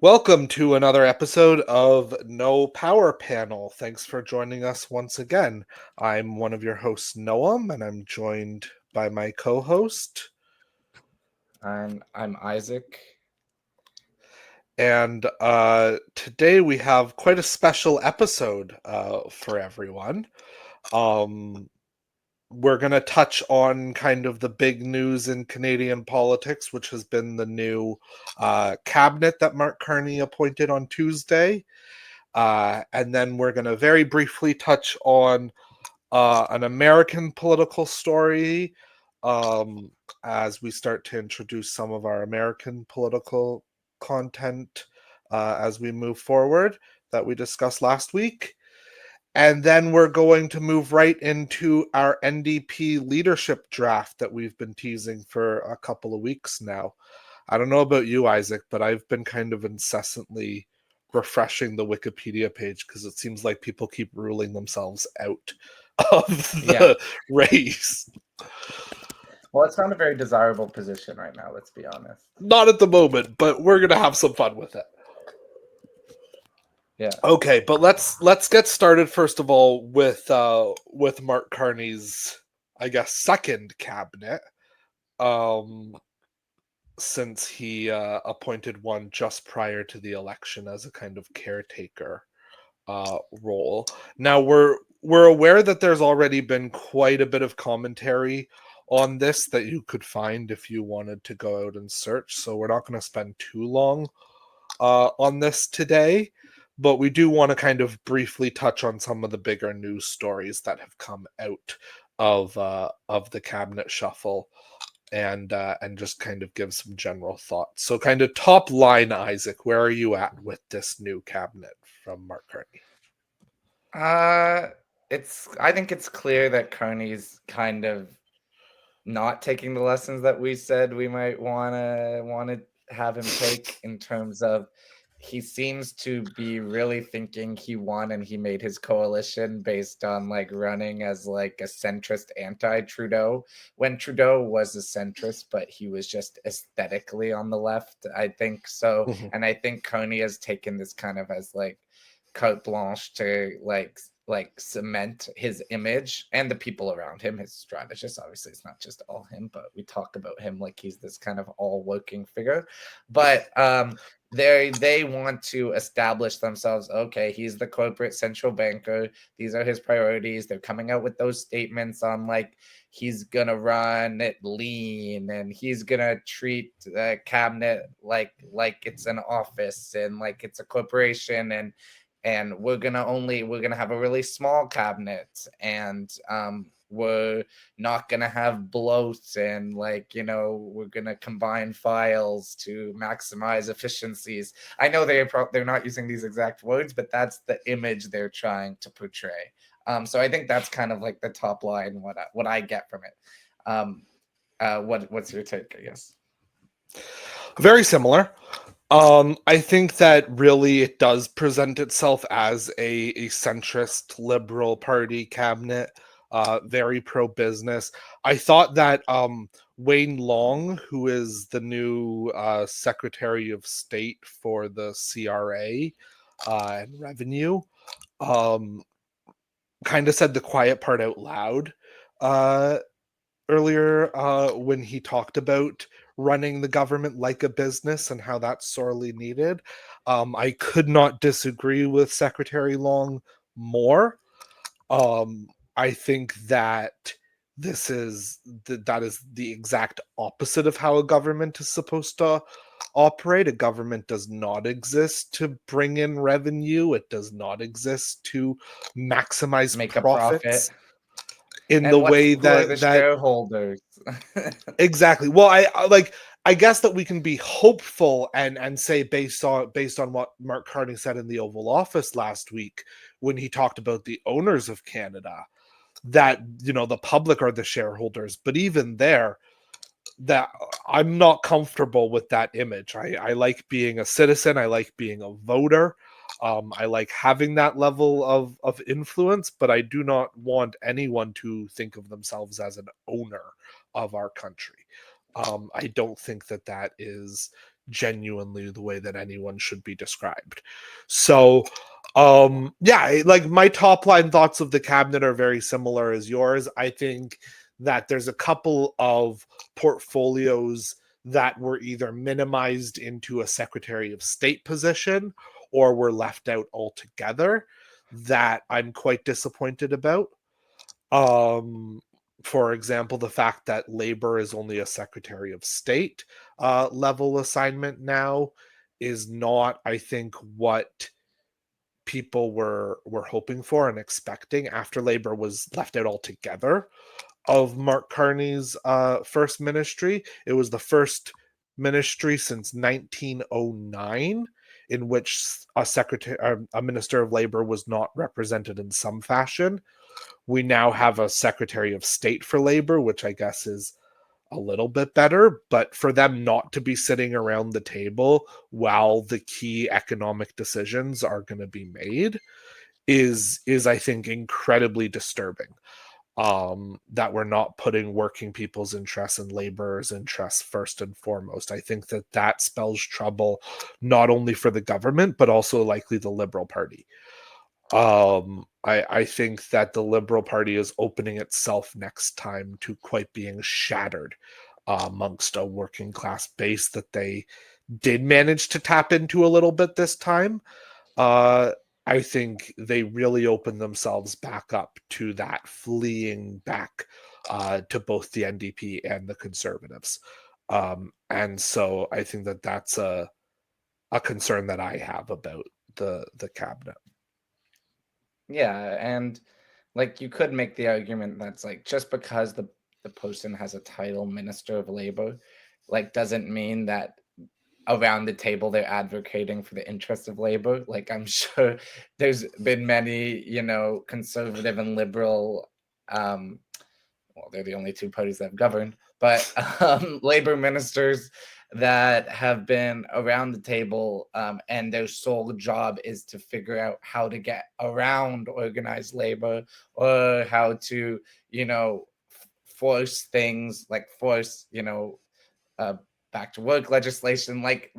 Welcome to another episode of No Power Panel. Thanks for joining us once again. I'm one of your hosts, Noam, and I'm joined by my co-host. I'm Isaac. And today we have quite a special episode for everyone. We're going to touch on kind of the big news in Canadian politics, which has been the new cabinet that Mark Carney appointed on Tuesday. And then we're going to very briefly touch on an American political story as we start to introduce some of our American political content as we move forward that we discussed last week. And then we're going to move right into our NDP leadership draft that we've been teasing for a couple of weeks now. I don't know about you, Isaac, but I've been kind of incessantly refreshing the Wikipedia page because it seems like people keep ruling themselves out of the race. Well, it's not a very desirable position right now, let's be honest. Not at the moment, but we're going to have some fun with it. Yeah. Okay, but let's get started first of all with Mark Carney's, I guess, second cabinet. Since he appointed one just prior to the election as a kind of caretaker role. Now we're aware that there's already been quite a bit of commentary on this that you could find if you wanted to go out and search. So we're not going to spend too long on this today, but we do want to kind of briefly touch on some of the bigger news stories that have come out of the cabinet shuffle and just kind of give some general thoughts. So kind of top line, Isaac, where are you at with this new cabinet from Mark Carney? I think it's clear that Carney's kind of not taking the lessons that we said we might want to have him take in terms of he seems to be really thinking he won and he made his coalition based on like running as like a centrist anti-Trudeau when Trudeau was a centrist, but he was just aesthetically on the left, I think so. Mm-hmm. And I think Carney has taken this kind of as like carte blanche to like cement his image and the people around him, his strategists. Obviously, it's not just all him, but we talk about him like he's this kind of all-working figure. But they want to establish themselves. Okay, he's the corporate central banker. These are his priorities. They're coming out with those statements on like he's gonna run it lean and he's gonna treat the cabinet like it's an office and like it's a corporation and we're gonna have a really small cabinet and we're not gonna have bloat and like we're gonna combine files to maximize efficiencies. I know they're not using these exact words, but that's the image they're trying to portray. So I think that's kind of like the top line what I get from it. What's your take, I guess? Very similar. I think that really it does present itself as a centrist Liberal Party cabinet, very pro-business. I thought that Wayne Long, who is the new Secretary of State for the CRA and Revenue, kind of said the quiet part out loud earlier when he talked about running the government like a business and how that's sorely needed. I could not disagree with Secretary Long more. I think that that is the exact opposite of how a government is supposed to operate. A government does not exist to bring in revenue. It does not exist to maximize Make profits. a profit. In And the way who are the that shareholders? exactly. Well, I guess that we can be hopeful and say based on what Mark Carney said in the Oval Office last week when he talked about the owners of Canada, that the public are the shareholders. But even there, that I'm not comfortable with that image. I like being a citizen. I like being a voter. I like having that level of influence, but I do not want anyone to think of themselves as an owner of our country. I don't think that is genuinely the way that anyone should be described. So yeah, like my top line thoughts of the cabinet are very similar as yours. I think that there's a couple of portfolios that were either minimized into a Secretary of State position or were left out altogether that I'm quite disappointed about. For example, the fact that labor is only a Secretary of State level assignment now is not, I think, what people were hoping for and expecting after labor was left out altogether of Mark Carney's first ministry. It was the first ministry since 1909 in which a minister of labor was not represented in some fashion. We now have a Secretary of State for Labor, which I guess is a little bit better, but for them not to be sitting around the table while the key economic decisions are going to be made is I think incredibly disturbing. That we're not putting working people's interests and laborers' interests first and foremost. I think that spells trouble not only for the government but also likely the Liberal Party. I think that the Liberal Party is opening itself next time to quite being shattered amongst a working class base that they did manage to tap into a little bit this time. I think they really opened themselves back up to that fleeing back to both the NDP and the Conservatives. And so I think that's a concern that I have about the cabinet. Yeah, and like you could make the argument that's like just because the person has a title Minister of Labor, like doesn't mean that around the table they're advocating for the interests of labor. Like I'm sure there's been many, conservative and liberal, well, they're the only two parties that have governed, but labor ministers that have been around the table, and their sole job is to figure out how to get around organized labor or how to, force things like force, uh, back to work legislation. Like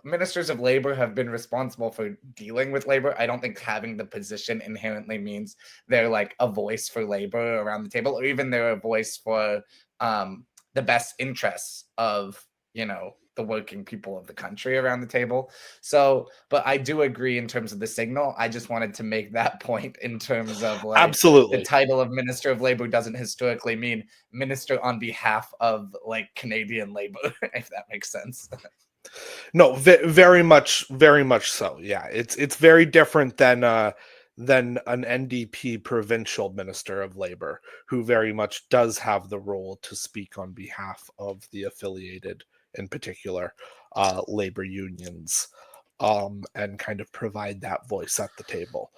ministers of labor have been responsible for dealing with labor. I don't think having the position inherently means they're like a voice for labor around the table, or even they're a voice for the best interests of the working people of the country around the table. So, but I do agree in terms of the signal. I just wanted to make that point in terms of like Absolutely. the title of Minister of Labor doesn't historically mean minister on behalf of like Canadian labor, if that makes sense. No, very much so. Yeah, it's very different than an NDP provincial minister of labor, who very much does have the role to speak on behalf of the affiliated, in particular, labor unions, and kind of provide that voice at the table.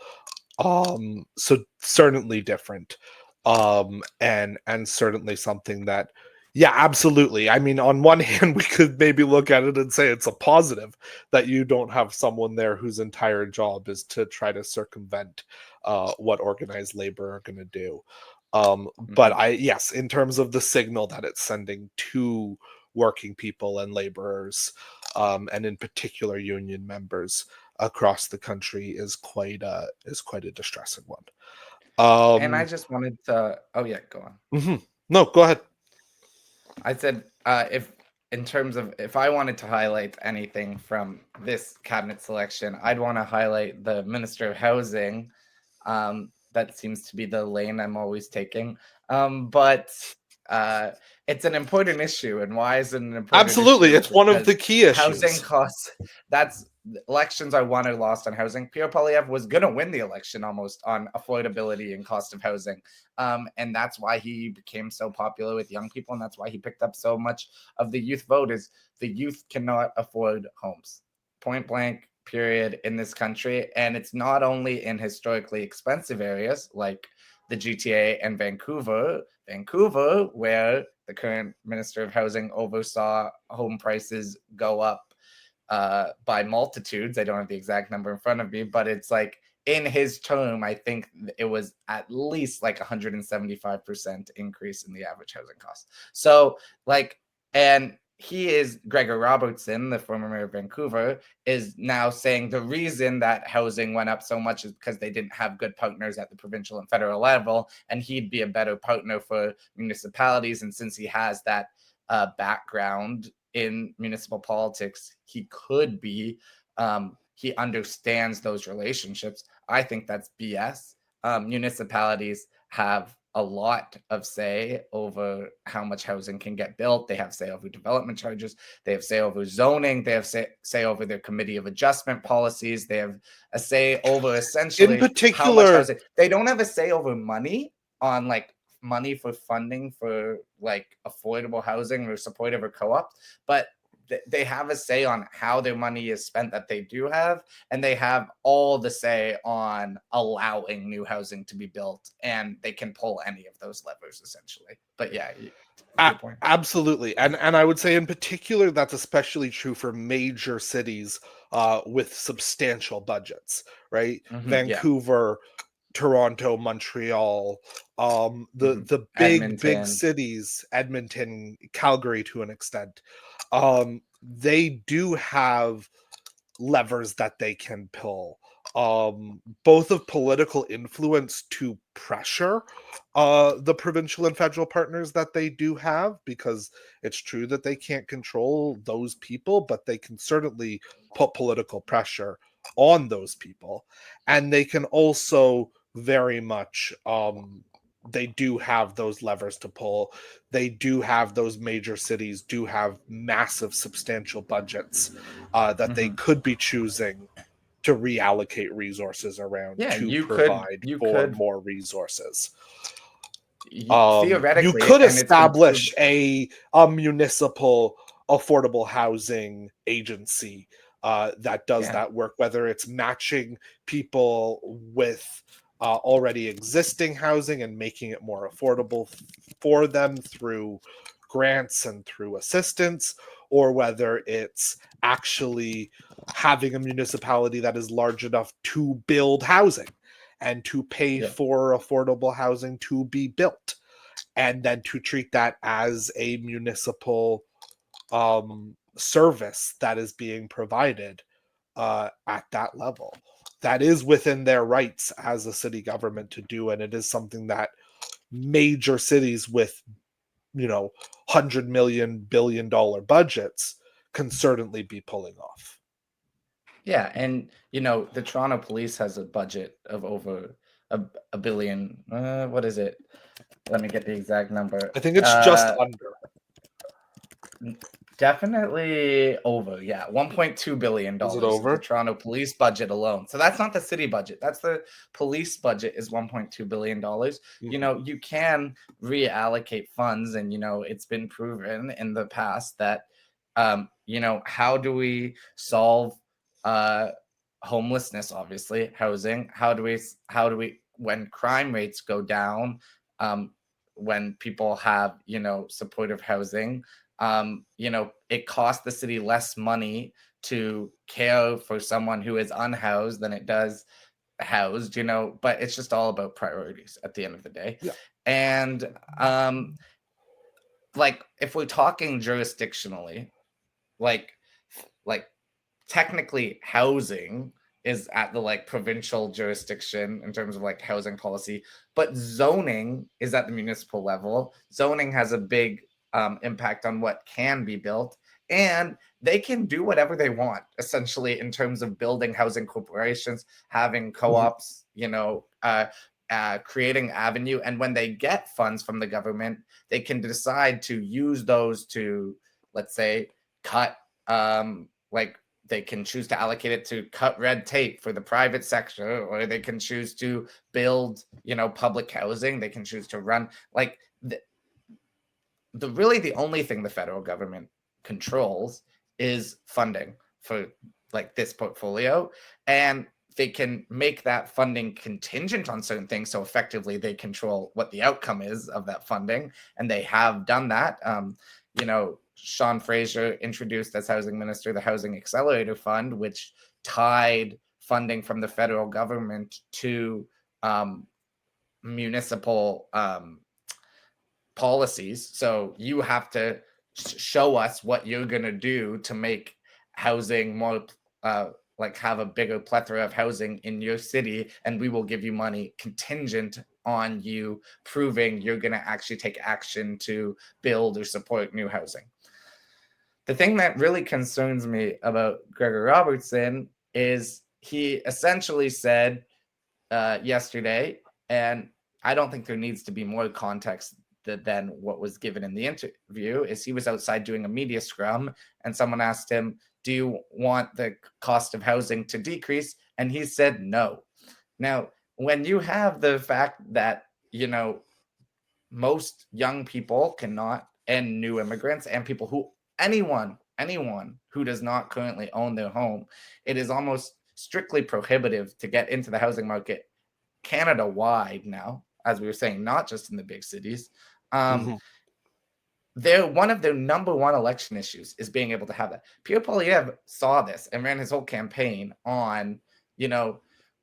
So certainly different, and certainly something that, yeah, absolutely. I mean, on one hand, we could maybe look at it and say it's a positive that you don't have someone there whose entire job is to try to circumvent what organized labor are going to do. But yes, in terms of the signal that it's sending to working people and laborers, and in particular union members across the country, is quite a distressing one. And I just wanted to, oh yeah, go on. No, go ahead. I said, if in terms of if I wanted to highlight anything from this cabinet selection, I'd want to highlight the Minister of Housing. That seems to be the lane I'm always taking. But it's an important issue. And why is it an important Absolutely, issue? it's one of the key issues. Housing costs, that's elections are won or lost on housing. Pierre Poilievre was going to win the election almost on affordability and cost of housing. And that's why he became so popular with young people. And that's why he picked up so much of the youth vote is the youth cannot afford homes. Point blank, period, in this country. And it's not only in historically expensive areas like the GTA and Vancouver, where the current Minister of Housing oversaw home prices go up by multitudes. I don't have the exact number in front of me, but it's like in his term, I think it was at least like 175% increase in the average housing cost. So like, and Gregor Robertson, the former mayor of Vancouver, is now saying the reason that housing went up so much is because they didn't have good partners at the provincial and federal level, and he'd be a better partner for municipalities. And since he has that background in municipal politics, he could be, he understands those relationships. I think that's BS. Municipalities have a lot of say over how much housing can get built. They have say over development charges. They have say over zoning. They have say over their committee of adjustment policies. They have a say over essentially In particular, how much housing. They don't have a say over money on like money for funding for like affordable housing or supportive or co-op, but they have a say on how their money is spent that they do have, and they have all the say on allowing new housing to be built, and they can pull any of those levers essentially. But yeah, your point. Absolutely. And I would say in particular that's especially true for major cities with substantial budgets, right? Vancouver, Toronto, Montreal, the big Edmonton. cities, Edmonton, Calgary to an extent, they do have levers that they can pull, both of political influence to pressure the provincial and federal partners that they do have, because it's true that they can't control those people, but they can certainly put political pressure on those people. And they can also very much they do have those levers to pull. They do have, those major cities do have massive substantial budgets that they could be choosing to reallocate resources around to provide for more resources. Theoretically, you could and establish a municipal affordable housing agency that does that work, whether it's matching people with already existing housing and making it more affordable for them through grants and through assistance, or whether it's actually having a municipality that is large enough to build housing and to pay for affordable housing to be built, and then to treat that as a municipal service that is being provided at that level. That is within their rights as a city government to do, and it is something that major cities with, $100 million, $billion budgets can certainly be pulling off. Yeah, and the Toronto Police has a budget of over a billion. What is it? Let me get the exact number. I think it's just under. Definitely over. Yeah, $1.2 billion Is it over? the Toronto Police budget alone. So that's not the city budget. That's the police budget is $1.2 billion. You can reallocate funds, and it's been proven in the past that how do we solve homelessness? Obviously, housing. How do we when crime rates go down, when people have supportive housing, it costs the city less money to care for someone who is unhoused than it does housed, but it's just all about priorities at the end of the day. And like if we're talking jurisdictionally, like technically housing is at the provincial jurisdiction in terms of housing policy, but zoning is at the municipal level. Zoning has a big impact on what can be built, and they can do whatever they want essentially in terms of building housing corporations, having co-ops, creating avenue. And when they get funds from the government, they can decide to use those to, let's say, cut they can choose to allocate it to cut red tape for the private sector, or they can choose to build public housing. They can choose to run really the only thing the federal government controls is funding for this portfolio, and they can make that funding contingent on certain things. So effectively they control what the outcome is of that funding, and they have done that. Sean Fraser introduced as housing minister the Housing Accelerator Fund, which tied funding from the federal government to municipal policies. So you have to show us what you're going to do to make housing more like have a bigger plethora of housing in your city, and we will give you money contingent on you proving you're going to actually take action to build or support new housing. The thing that really concerns me about Gregor Robertson is he essentially said yesterday, and I don't think there needs to be more context than what was given in the interview, is he was outside doing a media scrum and someone asked him, do you want the cost of housing to decrease? And he said no. Now, when you have the fact that, you know, most young people cannot, and new immigrants and people who anyone who does not currently own their home, it is almost strictly prohibitive to get into the housing market Canada wide now, as we were saying, not just in the big cities. One of their number one election issues is being able to have that. Pierre Poilievre saw this and ran his whole campaign on, you know,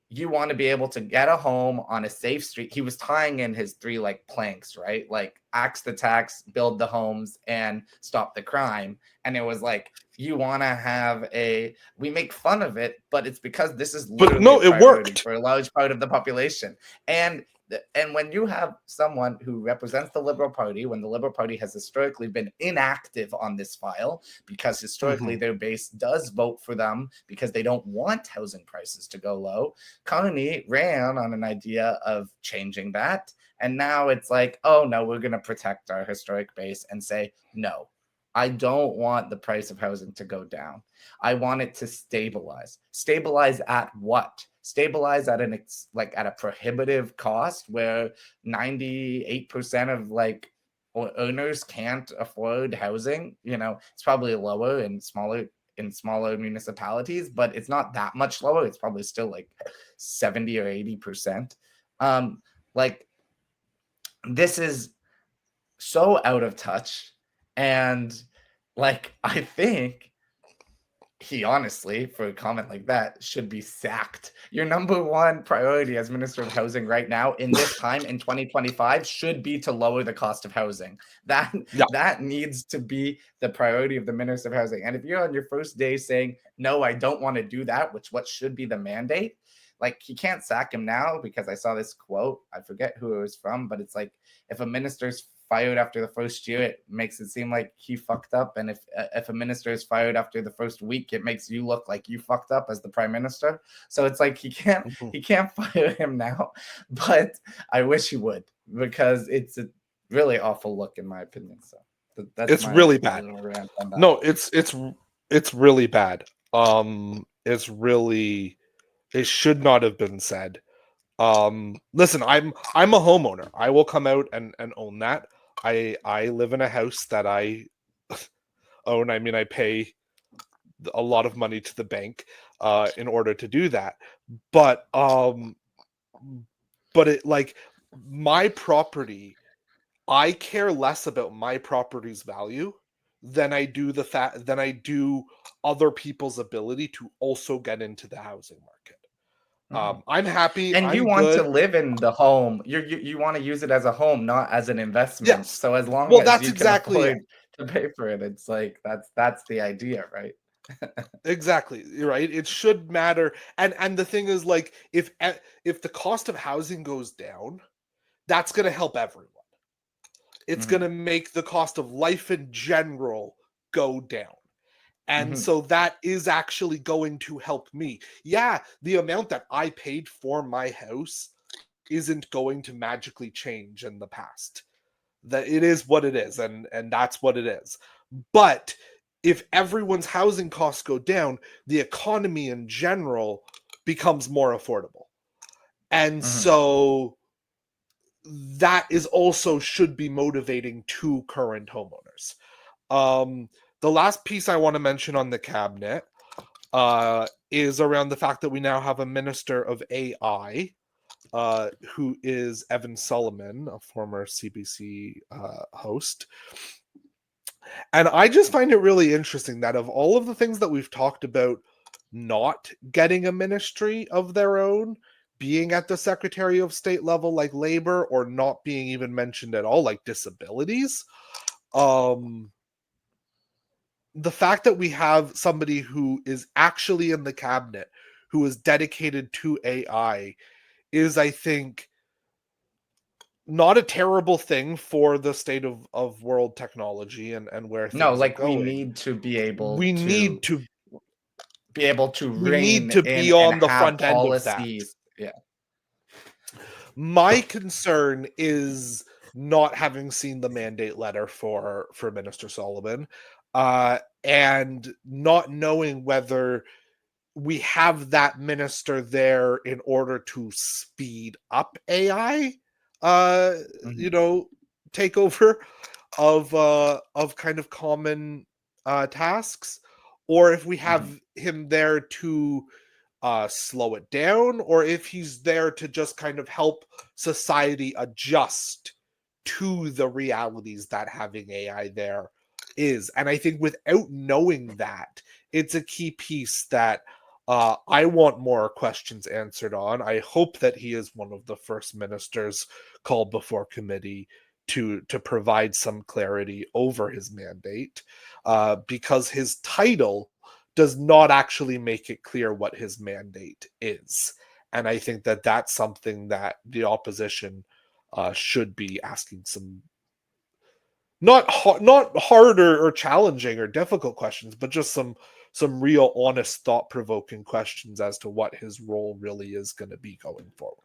you want to be able to get a home on a safe street. He was tying in his three like planks, right? Like axe the tax, build the homes, and stop the crime. And it was like, you want to have we make fun of it, but it's because this is literally it worked for a large part of the population. And when you have someone who represents the Liberal Party, when the Liberal Party has historically been inactive on this file, because historically their base does vote for them because they don't want housing prices to go low, Carney ran on an idea of changing that. And now it's like, oh, no, we're going to protect our historic base and say, no, I don't want the price of housing to go down. I want it to stabilize. Stabilize at what? Stabilize at at a prohibitive cost where 98% of like earners can't afford housing. You know, it's probably lower in smaller municipalities, but it's not that much lower. It's probably still like 70 or 80%. Like this is so out of touch. And like, I think he honestly, for a comment like that, should be sacked. Your number one priority as Minister of Housing right now in this time in 2025 should be to lower the cost of housing. That needs to be the priority of the Minister of Housing. And if you're on your first day saying, no, I don't want to do that, what should be the mandate, like he can't sack him now, because I saw this quote, I forget who it was from, but it's like, if a minister's fired after the first year, it makes it seem like he fucked up, and if a minister is fired after the first week, it makes you look like you fucked up as the prime minister. So it's like he can't fire him now, but I wish he would, because it's a really awful look in my opinion. So it's really bad. No, it's really bad. It should not have been said. Listen, I'm a homeowner. I will come out and own that. I live in a house that I own. I mean, I pay a lot of money to the bank in order to do that. But it, like, my property, I care less about my property's value than I do other people's ability to also get into the housing market. I'm happy. And you want to live in the home. You want to use it as a home, not as an investment. Yes. So as long as that's you exactly can afford to pay for it, it's like that's the idea, right? Exactly, right. It should matter. And the thing is, like, if the cost of housing goes down, that's going to help everyone. It's going to make the cost of life in general go down. And so that is actually going to help me. Yeah, the amount that I paid for my house isn't going to magically change in the past. That it is what it is, and that's what it is. But if everyone's housing costs go down, the economy in general becomes more affordable. And so that is also should be motivating to current homeowners. The last piece I want to mention on the cabinet is around the fact that we now have a minister of AI, who is Evan Solomon, a former CBC host. And I just find it really interesting that of all of the things that we've talked about not getting a ministry of their own, being at the Secretary of State level like labor, or not being even mentioned at all like disabilities, the fact that we have somebody who is actually in the cabinet who is dedicated to AI is, I think, not a terrible thing for the state of world technology and where No, things are like we going. need to be able We to need to rein be in and on the have front end of that. policies. Yeah. My concern is not having seen the mandate letter for Minister Sullivan, and not knowing whether we have that minister there in order to speed up AI, uh, you Mhm. know, takeover of kind of common tasks, or if we Mhm. have him there to slow it down, or if he's there to just kind of help society adjust to the realities that having AI there is. And I think without knowing that, it's a key piece that I want more questions answered on. I hope that he is one of the first ministers called before committee to provide some clarity over his mandate, because his title does not actually make it clear what his mandate is. And I think that that's something that the opposition should be asking some not harder or challenging or difficult questions, but just some real honest, thought provoking questions as to what his role really is going to be going forward.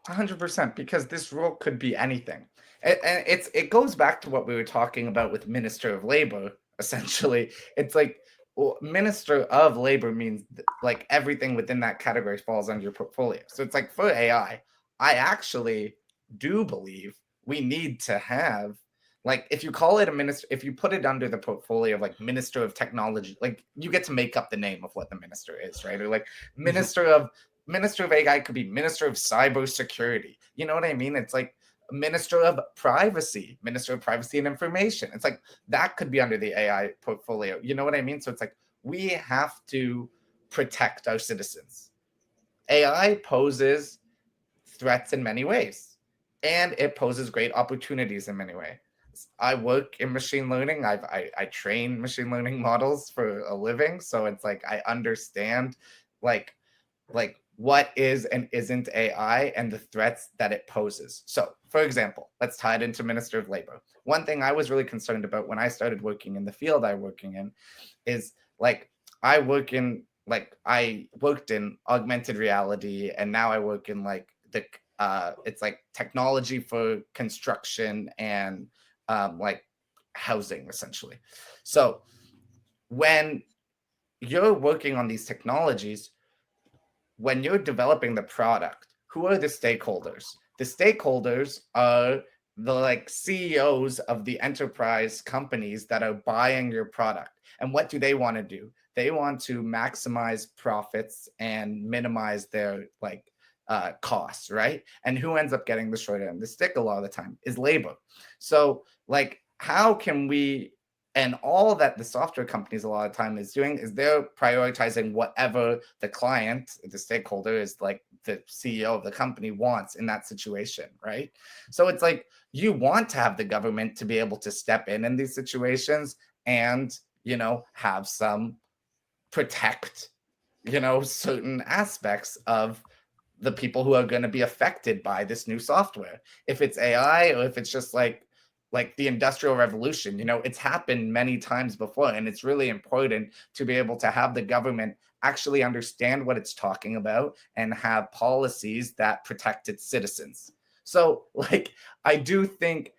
100%, because this role could be anything. And it goes back to what we were talking about with Minister of Labor. Essentially, it's like, well, Minister of Labor means like everything within that category falls under your portfolio. So it's like for I actually do believe we need to have, like, if you call it a minister, if you put it under the portfolio of like Minister of Technology, like you get to make up the name of what the minister is, right? Or like Minister of Minister of AI could be Minister of Cybersecurity. You know what I mean? It's like Minister of Privacy, Minister of Privacy and Information. It's like that could be under the AI portfolio. You know what I mean? So it's like we have to protect our citizens. AI poses threats in many ways, and it poses great opportunities in many ways. I work in machine learning. I train machine learning models for a living, so it's like I understand like what is and isn't AI and the threats that it poses. So, for example, let's tie it into Minister of Labor. One thing I was really concerned about when I started working in the field I'm working in is like I worked in augmented reality, and now I work in like the it's like technology for construction and like housing essentially. So when you're working on these technologies, when you're developing the product, who are the stakeholders? The stakeholders are the like CEOs of the enterprise companies that are buying your product. And what do they want to do? They want to maximize profits and minimize their like costs, right? And who ends up getting the short end of the stick a lot of the time is labor. So, like, how can we, and all that the software companies a lot of time is doing is they're prioritizing whatever the client, the stakeholder, is like the CEO of the company wants in that situation, right? So it's like you want to have the government to be able to step in these situations and, you know, have some protect, you know, certain aspects of the people who are going to be affected by this new software. If it's AI or if it's just like the industrial revolution, you know, it's happened many times before, and it's really important to be able to have the government actually understand what it's talking about and have policies that protect its citizens. So like I do think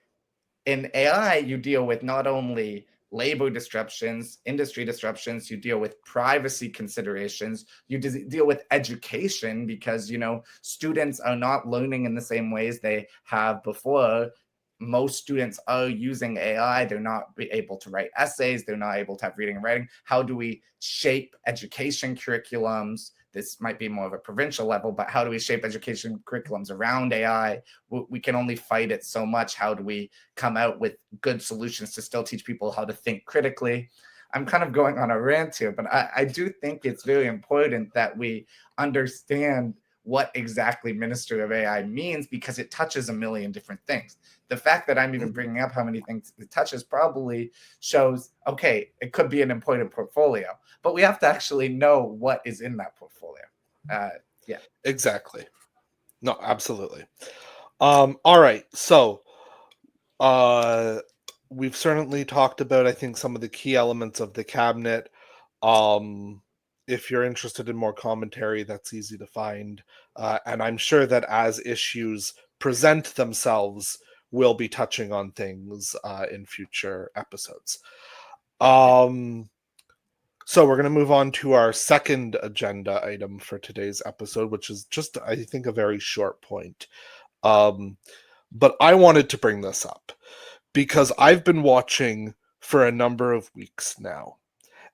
in AI, you deal with not only labor disruptions, industry disruptions, you deal with privacy considerations, you deal with education because, you know, students are not learning in the same ways they have before. Most students are using AI. They're not able to write essays. They're not able to have reading and writing. How do we shape education curriculums? This might be more of a provincial level, but how do we shape education curriculums around AI? We can only fight it so much. How do we come out with good solutions to still teach people how to think critically? I'm kind of going on a rant here, but I do think it's very important that we understand what exactly Minister of AI means, because it touches a million different things. The fact that I'm even bringing up how many things it touches probably shows, okay, it could be an important portfolio, but we have to actually know what is in that portfolio. Yeah. Exactly. No, absolutely. All right. So we've certainly talked about, I think, some of the key elements of the cabinet. If you're interested in more commentary, that's easy to find. And I'm sure that as issues present themselves, we'll be touching on things in future episodes. So we're going to move on to our second agenda item for today's episode, which is just, I think, a very short point. But I wanted to bring this up because I've been watching for a number of weeks now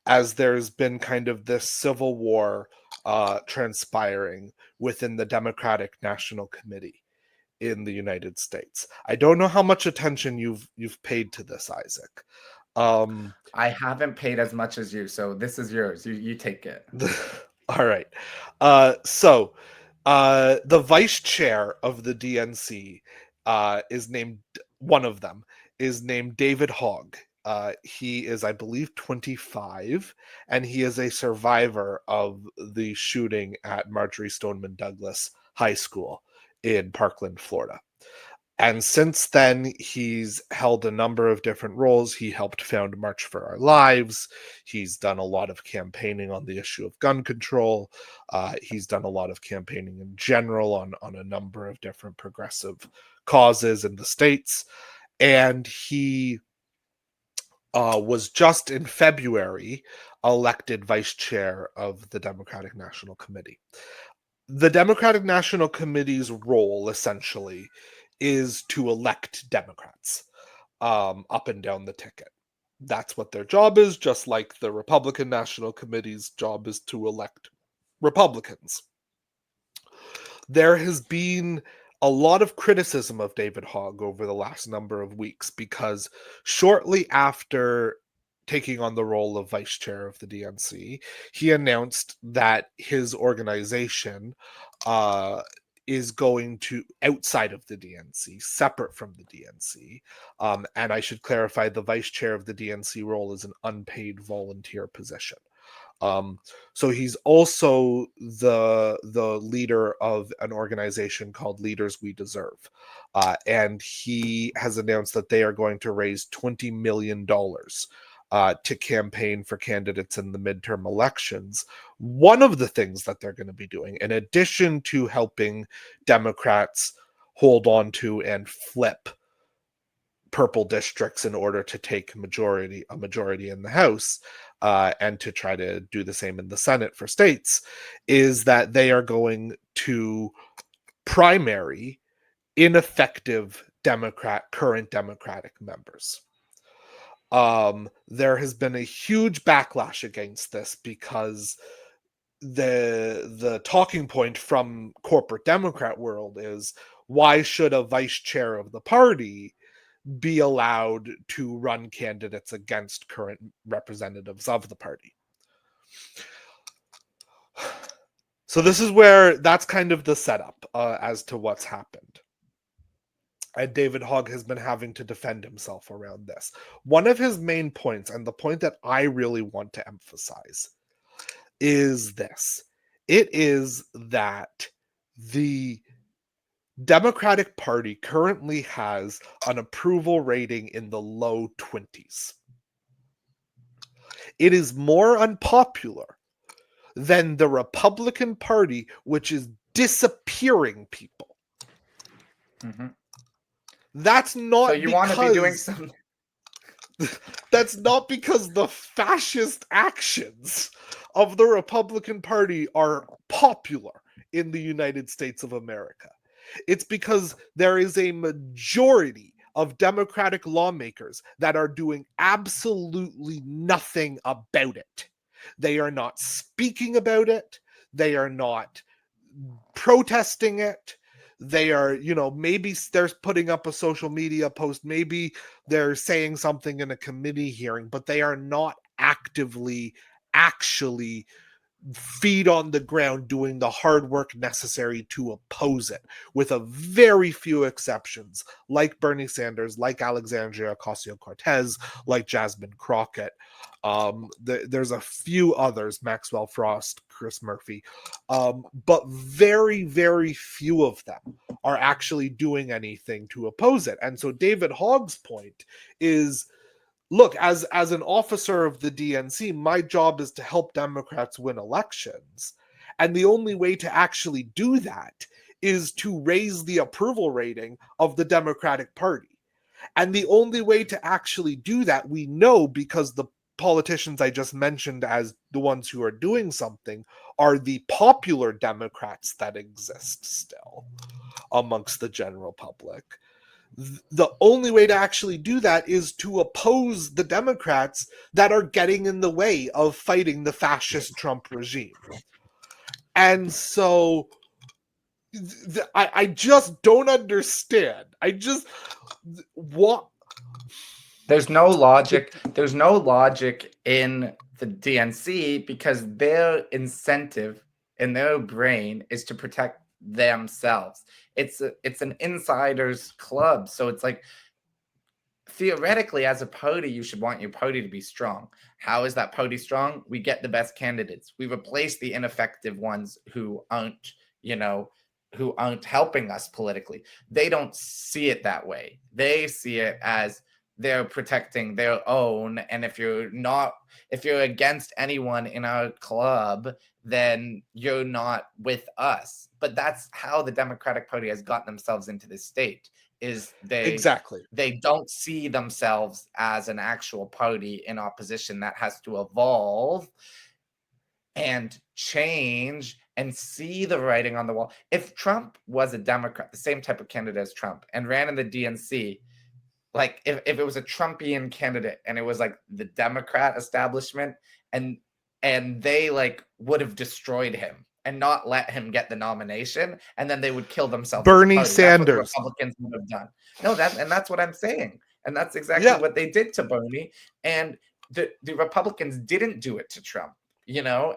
as there's been kind of this civil war transpiring within the Democratic National Committee in the United States. I don't know how much attention you've paid to this, Isaac. I haven't paid as much as you, so this is yours. You take it. All right. So the vice chair of the DNC is named, one of them is named David Hogg. He is, I believe, 25, and he is a survivor of the shooting at Marjorie Stoneman Douglas High School in Parkland, Florida. And since then, he's held a number of different roles. He helped found March for Our Lives. He's done a lot of campaigning on the issue of gun control. He's done a lot of campaigning in general on a number of different progressive causes in the States. And he was just in February elected vice chair of the Democratic National Committee. The Democratic National Committee's role, essentially, is to elect Democrats up and down the ticket. That's what their job is, just like the Republican National Committee's job is to elect Republicans. There has been a lot of criticism of David Hogg over the last number of weeks because shortly after taking on the role of vice chair of the DNC, he announced that his organization is going to, outside of the DNC, separate from the DNC. And I should clarify, the vice chair of the DNC role is an unpaid volunteer position. So he's also the leader of an organization called Leaders We Deserve. And he has announced that they are going to raise $20 million to campaign for candidates in the midterm elections. One of the things that they're going to be doing, in addition to helping Democrats hold on to and flip purple districts in order to take a majority in the House, and to try to do the same in the Senate for states, is that they are going to primary ineffective current Democratic members. There has been a huge backlash against this because the talking point from corporate Democrat world is, why should a vice chair of the party be allowed to run candidates against current representatives of the party? So this is where that's kind of the setup as to what's happened. And David Hogg has been having to defend himself around this. One of his main points, and the point that I really want to emphasize, is this. It is that the Democratic Party currently has an approval rating in the low 20s. It is more unpopular than the Republican Party, which is disappearing people. Mm-hmm. That's not, so you want to be doing some. That's not because the fascist actions of the Republican Party are popular in the United States of America. It's because there is a majority of Democratic lawmakers that are doing absolutely nothing about it. They are not speaking about it. They are not protesting it. They are, maybe they're putting up a social media post. Maybe they're saying something in a committee hearing, but they are not actively, actually feet on the ground doing the hard work necessary to oppose it, with a very few exceptions, like Bernie Sanders, like Alexandria Ocasio-Cortez, like Jasmine Crockett. There's a few others, Maxwell Frost, Chris Murphy, but very, very few of them are actually doing anything to oppose it. And so David Hogg's point is, look, as an officer of the DNC, my job is to help Democrats win elections. And the only way to actually do that is to raise the approval rating of the Democratic Party. And the only way to actually do that, we know, because the politicians I just mentioned as the ones who are doing something are the popular Democrats that exist still amongst the general public. The only way to actually do that is to oppose the Democrats that are getting in the way of fighting the fascist Trump regime. And so I just don't understand. What? There's no logic. There's no logic in the DNC because their incentive in their brain is to protect themselves. It's an insider's club. So it's like, theoretically, as a party, you should want your party to be strong. How is that party strong? We get the best candidates. We replace the ineffective ones who aren't, who aren't helping us politically. They don't see it that way. They see it as they're protecting their own. And if you're against anyone in our club, then you're not with us. But that's how the Democratic Party has gotten themselves into this state. Is they don't see themselves as an actual party in opposition that has to evolve and change and see the writing on the wall. If Trump was a Democrat, the same type of candidate as Trump, and ran in the DNC, like if it was a Trumpian candidate and it was like the Democrat establishment, and they like would have destroyed him and not let him get the nomination, and then they would kill themselves. Bernie Sanders. That's what Republicans would have done. No, that's what I'm saying. And that's exactly what they did to Bernie. And the Republicans didn't do it to Trump,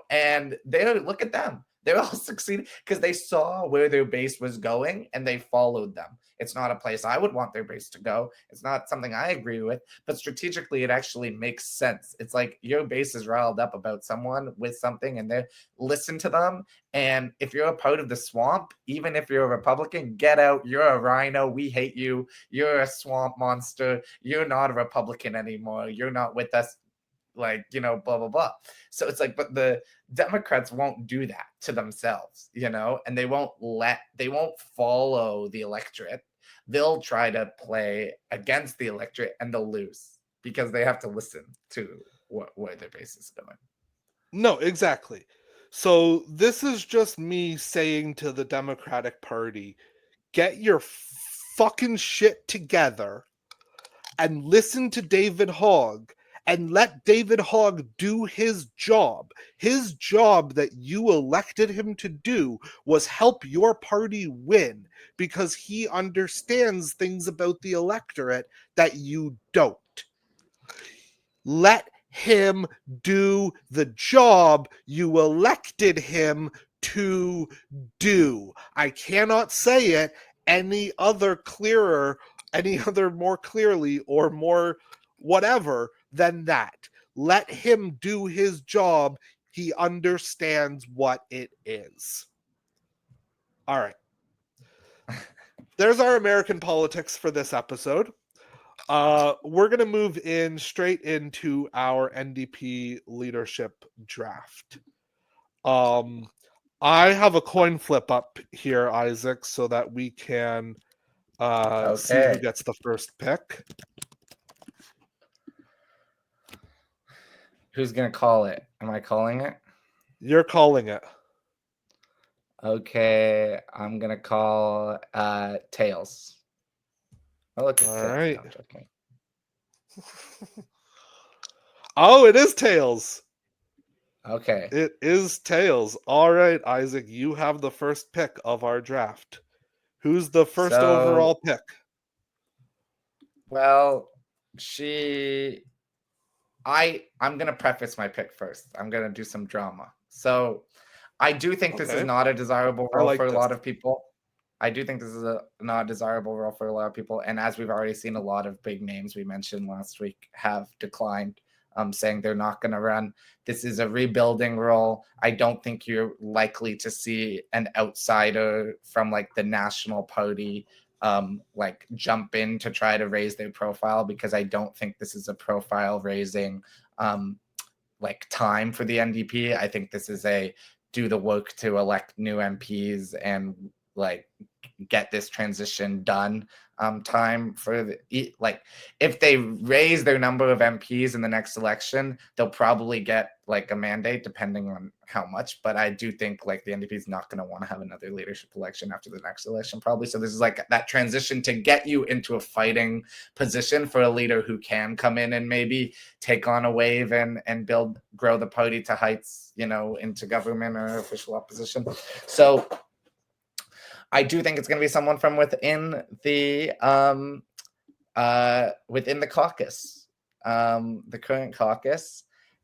and look at them. They're all succeeding because they saw where their base was going and they followed them. It's not a place I would want their base to go. It's not something I agree with, but strategically it actually makes sense. It's like your base is riled up about someone with something and they listen to them. And if you're a part of the swamp, even if you're a Republican, get out. You're a rhino. We hate you. You're a swamp monster. You're not a Republican anymore. You're not with us. Like, blah, blah, blah. So it's like, but the Democrats won't do that to themselves, and they won't follow the electorate. They'll try to play against the electorate and they'll lose because they have to listen to where their base is going. No, exactly. So this is just me saying to the Democratic Party, get your fucking shit together and listen to David Hogg and let David Hogg do his job. His job that you elected him to do was help your party win because he understands things about the electorate that you don't. Let him do the job you elected him to do. I cannot say it any other more clearly or more whatever than that. Let him do his job. He understands what it is. All right. There's our American politics for this episode. We're going to move straight into our NDP leadership draft. I have a coin flip up here, Isaac, so that we can see who gets the first pick. Who's going to call it? Am I calling it? You're calling it. Okay, I'm going to call Tails. Oh, look, it's all right. No, I'm joking. Oh, it is Tails. Okay. It is Tails. All right, Isaac, you have the first pick of our draft. Who's the first overall pick? Well, I'm going to preface my pick first. I'm going to do some drama. So I do think this is Okay. not a desirable I role like for a this. lot of people. I do think this is a not desirable role for a lot of people. And as we've already seen, a lot of big names we mentioned last week have declined, saying they're not going to run. This is a rebuilding role. I don't think you're likely to see an outsider from like the National Party like jump in to try to raise their profile, because I don't think this is a profile raising like time for the NDP. I think this is a do the work to elect new MPs and like get this transition done time for the, like if they raise their number of MPs in the next election, they'll probably get like a mandate depending on how much. But I do think like the NDP is not going to want to have another leadership election after the next election probably. So this is like that transition to get you into a fighting position for a leader who can come in and maybe take on a wave and grow the party to heights, you know, into government or official opposition. So I do think it's going to be someone from within the caucus, the current caucus,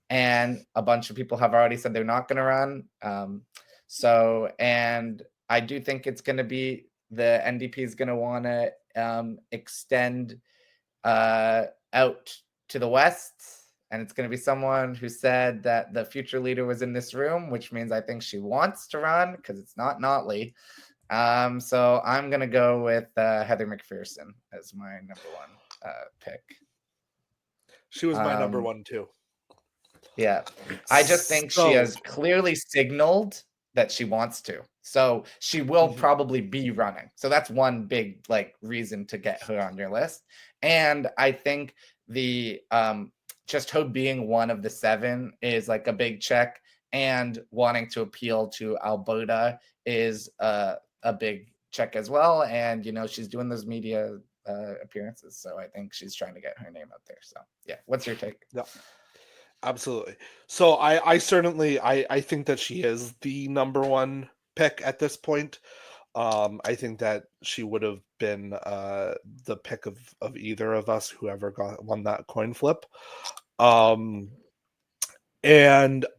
and a bunch of people have already said they're not going to run. So, and I do think it's going to be the NDP is going to want to extend out to the west. And it's going to be someone who said that the future leader was in this room, which means I think she wants to run because it's not Notley. So I'm gonna go with Heather McPherson as my number one pick. She was my number one too. Yeah, I just think she has clearly signaled that she wants to. So she will probably be running. So that's one big like reason to get her on your list. And I think the just her being one of the 7 is like a big check, and wanting to appeal to Alberta is a big check as well. And you know, she's doing those media appearances, so I think she's trying to get her name out there. So yeah, what's your take? Yeah. Absolutely. So I certainly I think that she is the number one pick at this point. I think that she would have been the pick of either of us, whoever won that coin flip. And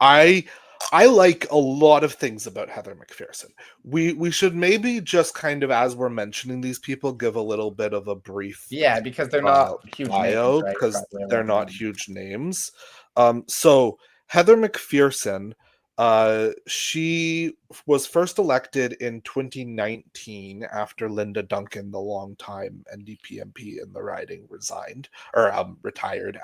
I like a lot of things about Heather McPherson. We should maybe just kind of, as we're mentioning these people, give a little bit of a brief because they're not huge bio, names, right? because they're not huge names. So Heather McPherson, she was first elected in 2019 after Linda Duncan, the longtime NDP MP in the riding, retired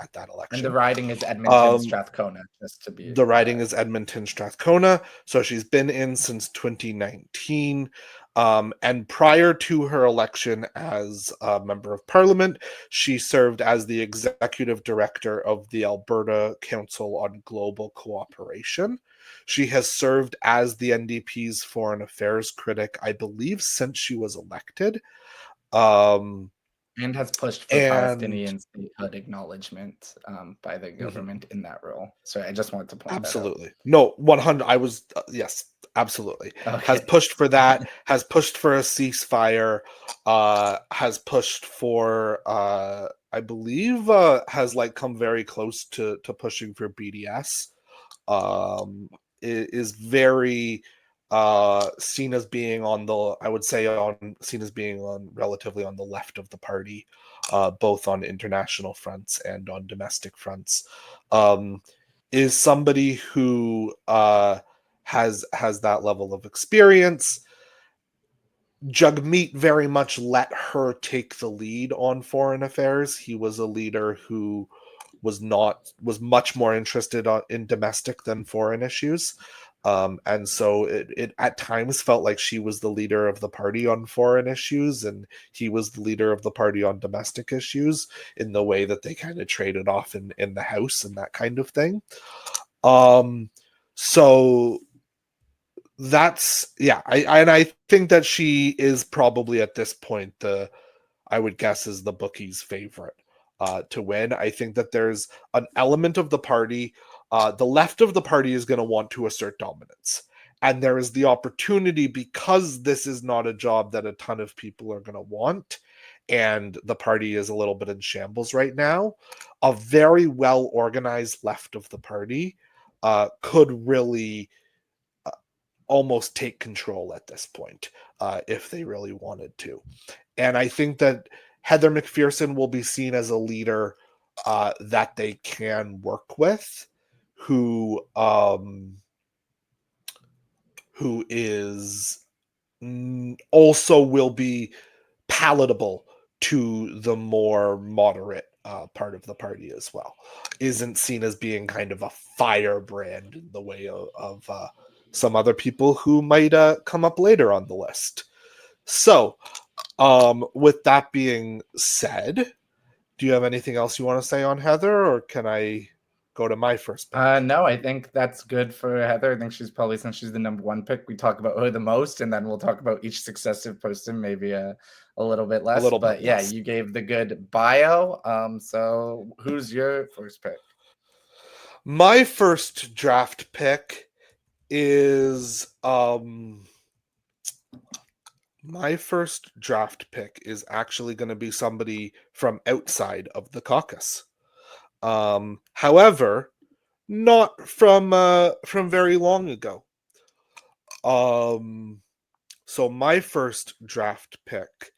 at that election. And the riding is Edmonton Strathcona, just to be. The riding is Edmonton Strathcona, so she's been in since 2019. And prior to her election as a member of parliament, she served as the executive director of the Alberta Council on Global Cooperation. She has served as the NDP's foreign affairs critic, I believe, since she was elected. And has pushed for Palestinian statehood acknowledgement by the government in that role. So I just wanted to point absolutely that out. No, 100. I was yes, absolutely. Okay. Has pushed for that. Has pushed for a ceasefire. Has pushed for I believe has like come very close to pushing for BDS. Is very seen as being on the, I would say, seen as being on relatively on the left of the party, both on international fronts and on domestic fronts. Is somebody who has that level of experience. Jagmeet very much let her take the lead on foreign affairs. He was a leader who was much more interested in domestic than foreign issues. And so it at times felt like she was the leader of the party on foreign issues, and he was the leader of the party on domestic issues, in the way that they kind of traded off in the House and that kind of thing. So that's, yeah, I think that she is probably at this point I would guess is the bookie's favorite to win. I think that there's an element of the party, the left of the party is going to want to assert dominance. And there is the opportunity, because this is not a job that a ton of people are going to want, and the party is a little bit in shambles right now, a very well-organized left of the party could really almost take control at this point if they really wanted to. And I think that Heather McPherson will be seen as a leader that they can work with, who is also will be palatable to the more moderate part of the party as well. Isn't seen as being kind of a firebrand in the way of some other people who might come up later on the list. So, with that being said, do you have anything else you want to say on Heather, or can I go to my first pick? No, I think that's good for Heather. I think she's probably, since she's the number one pick, we talk about her the most, and then we'll talk about each successive person maybe a little bit less. But yeah, you gave the good bio. So who's your first pick? My first draft pick is actually going to be somebody from outside of the caucus. However, not from very long ago. So my first draft pick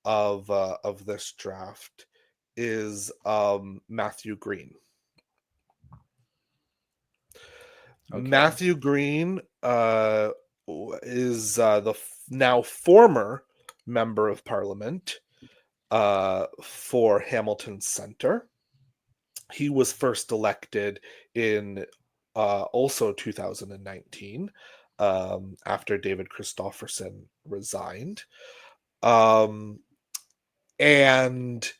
of this draft is Matthew Green. Okay. Matthew Green is the now former member of Parliament for Hamilton Centre. He was first elected in also 2019 after David Christopherson resigned. And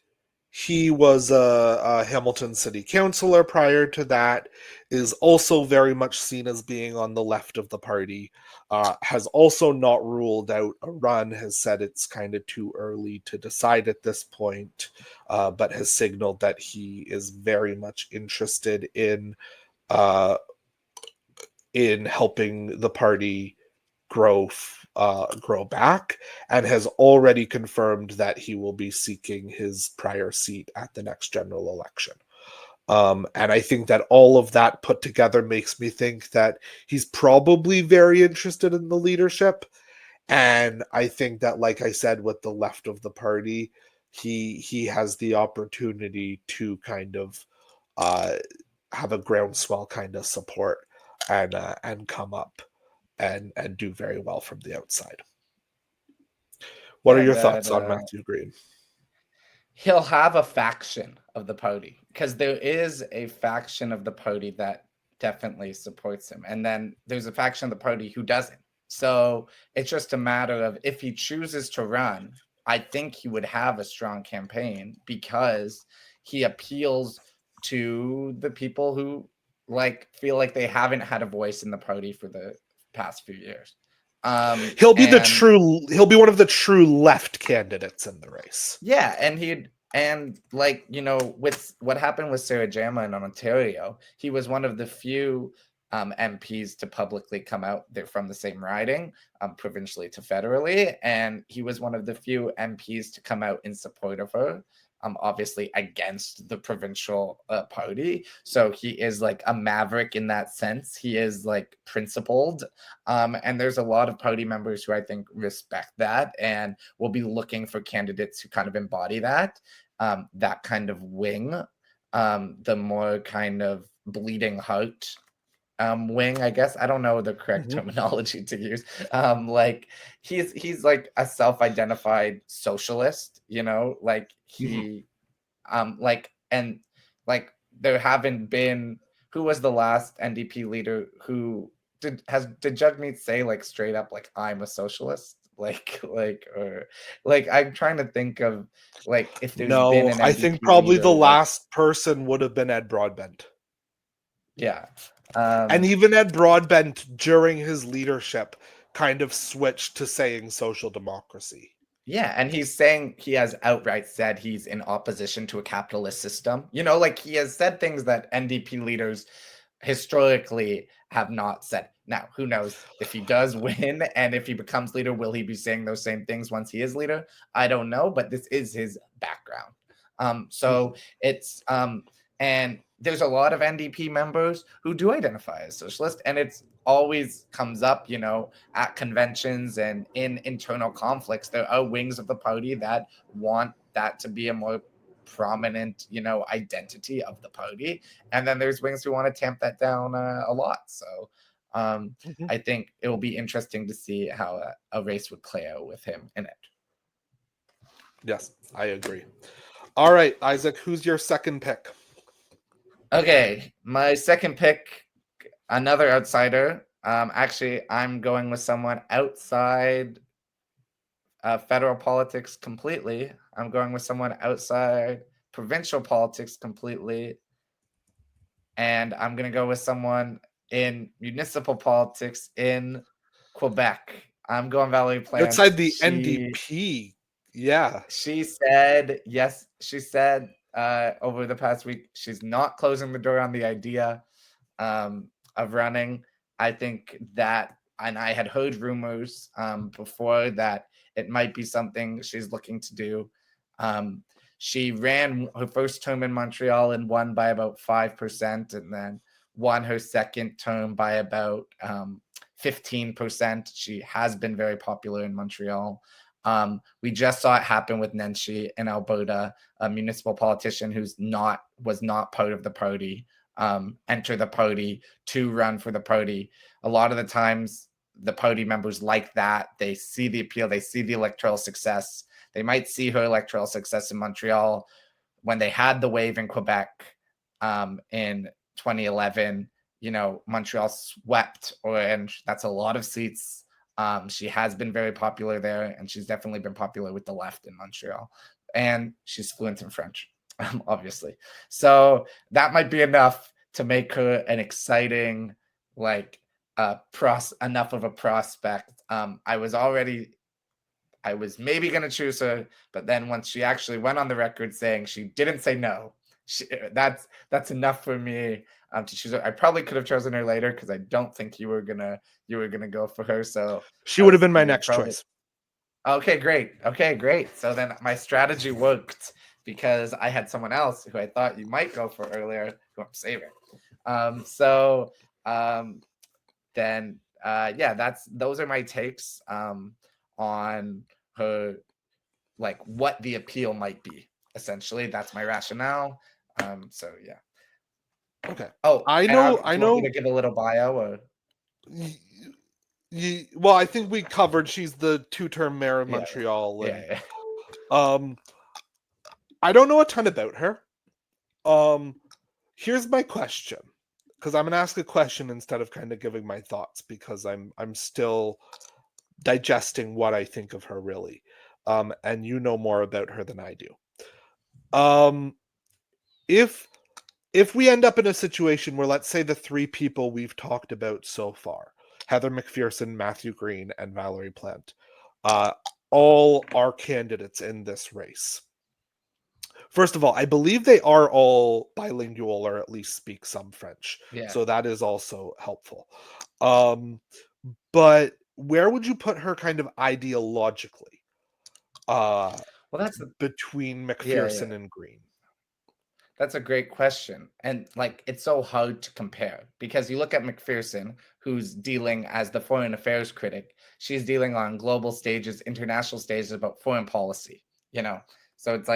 he was a Hamilton city councillor prior to that, is also very much seen as being on the left of the party, has also not ruled out a run, has said it's kind of too early to decide at this point, but has signaled that he is very much interested in helping the party grow back, and has already confirmed that he will be seeking his prior seat at the next general election. And I think that all of that put together makes me think that he's probably very interested in the leadership. And I think that, like I said, with the left of the party, he has the opportunity to kind of have a groundswell kind of support and come up and do very well from the outside. What are your thoughts on Matthew Green? He'll have a faction of the party, because there is a faction of the party that definitely supports him, and then there's a faction of the party who doesn't. So it's just a matter of, if he chooses to run, I think he would have a strong campaign, because he appeals to the people who feel like they haven't had a voice in the party for the past few years. He'll be one of the true left candidates in the race. Yeah, and with what happened with Sarah Jama in Ontario, he was one of the few MPs to publicly come out there from the same riding, provincially to federally, and he was one of the few MPs to come out in support of her, obviously against the provincial party. So he is like a maverick in that sense. He is like principled, and there's a lot of party members who I think respect that and will be looking for candidates who kind of embody that kind of wing, the more kind of bleeding heart wing, I guess. I don't know the correct terminology to use. He's like a self-identified socialist, like he there haven't been, who was the last NDP leader who did Jagmeet say straight up I'm a socialist? I'm trying to think of if there's been an NDP I think probably the last person would have been Ed Broadbent. Yeah. And even Ed Broadbent, during his leadership, kind of switched to saying social democracy. Yeah, and he has outright said he's in opposition to a capitalist system. He has said things that NDP leaders historically have not said. Now, who knows if he does win and if he becomes leader, will he be saying those same things once he is leader? I don't know, but this is his background. And there's a lot of NDP members who do identify as socialist, and it's always comes up, at conventions and in internal conflicts. There are wings of the party that want that to be a more prominent, identity of the party. And then there's wings who want to tamp that down a lot. So I think it will be interesting to see how a race would play out with him in it. Yes, I agree. All right, Isaac, who's your second pick? Okay, my second pick, another outsider. Actually, I'm going with someone outside federal politics completely. I'm going with someone outside provincial politics completely. And I'm going to go with someone in municipal politics in Quebec. I'm going Valerie Plante. Outside the NDP. Yeah. She said, yes, she said over the past week, she's not closing the door on the idea of running. I think that, and I had heard rumors before that it might be something she's looking to do. She ran her first term in Montreal and won by about 5%, and then won her second term by about 15%. She has been very popular in Montreal. We just saw it happen with Nenshi in Alberta, a municipal politician who was not part of the party, enter the party to run for the party. A lot of the times, the party members like that. They see the appeal, they see the electoral success. They might see her electoral success in Montreal when they had the wave in Quebec in 2011. Montreal swept Orange. That's a lot of seats. She has been very popular there, and she's definitely been popular with the left in Montreal. And she's fluent in French, obviously. So that might be enough to make her an exciting, enough of a prospect. I was maybe going to choose her, but then once she actually went on the record saying she didn't say no, that's enough for me to choose her. I probably could have chosen her later because I don't think you were gonna go for her. So she would have been my next choice. Okay, great. So then my strategy worked because I had someone else who I thought you might go for earlier, who I'm saving. Then those are my takes on her, what the appeal might be. Essentially, that's my rationale. So yeah. Okay. Oh, I know. Want me to give a little bio or? Well, I think we covered she's the 2-term mayor of Montreal. Yeah. I don't know a ton about her. Here's my question, because I'm gonna ask a question instead of kind of giving my thoughts, because I'm still digesting what I think of her, really. And you know more about her than I do. If we end up in a situation where, let's say, the 3 people we've talked about so far, Heather McPherson, Matthew Green, and Valerie Plante, all are candidates in this race. First of all, I believe they are all bilingual, or at least speak some French. Yeah. So that is also helpful. But where would you put her kind of ideologically? That's between McPherson and Green. That's a great question. And it's so hard to compare because you look at McPherson, who's dealing as the foreign affairs critic. She's dealing on global stages, international stages about foreign policy, So it's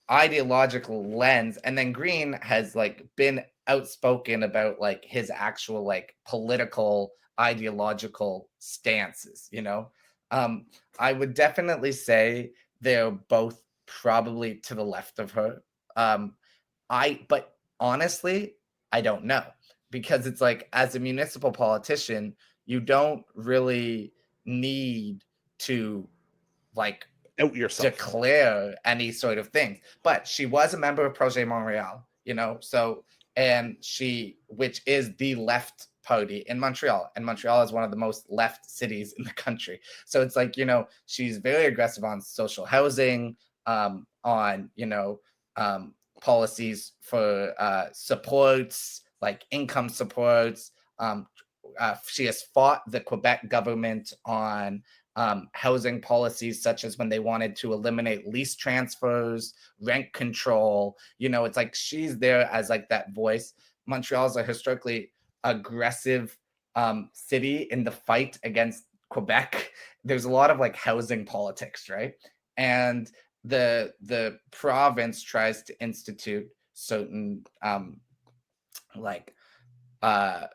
ideological lens. And then Green has been outspoken about his actual political ideological stances, I would definitely say they're both probably to the left of her. But honestly, I don't know, because it's as a municipal politician, you don't really need to out yourself, declare any sort of thing. But she was a member of Projet Montreal, so, and which is the left party in Montreal, and Montreal is one of the most left cities in the country. So it's she's very aggressive on social housing, on policies for supports, income supports. She has fought the Quebec government on housing policies, such as when they wanted to eliminate lease transfers, rent control. It's she's there as that voice. Montreal is a historically aggressive city in the fight against Quebec, there's a lot of like housing politics, right? And the province tries to institute certain like uh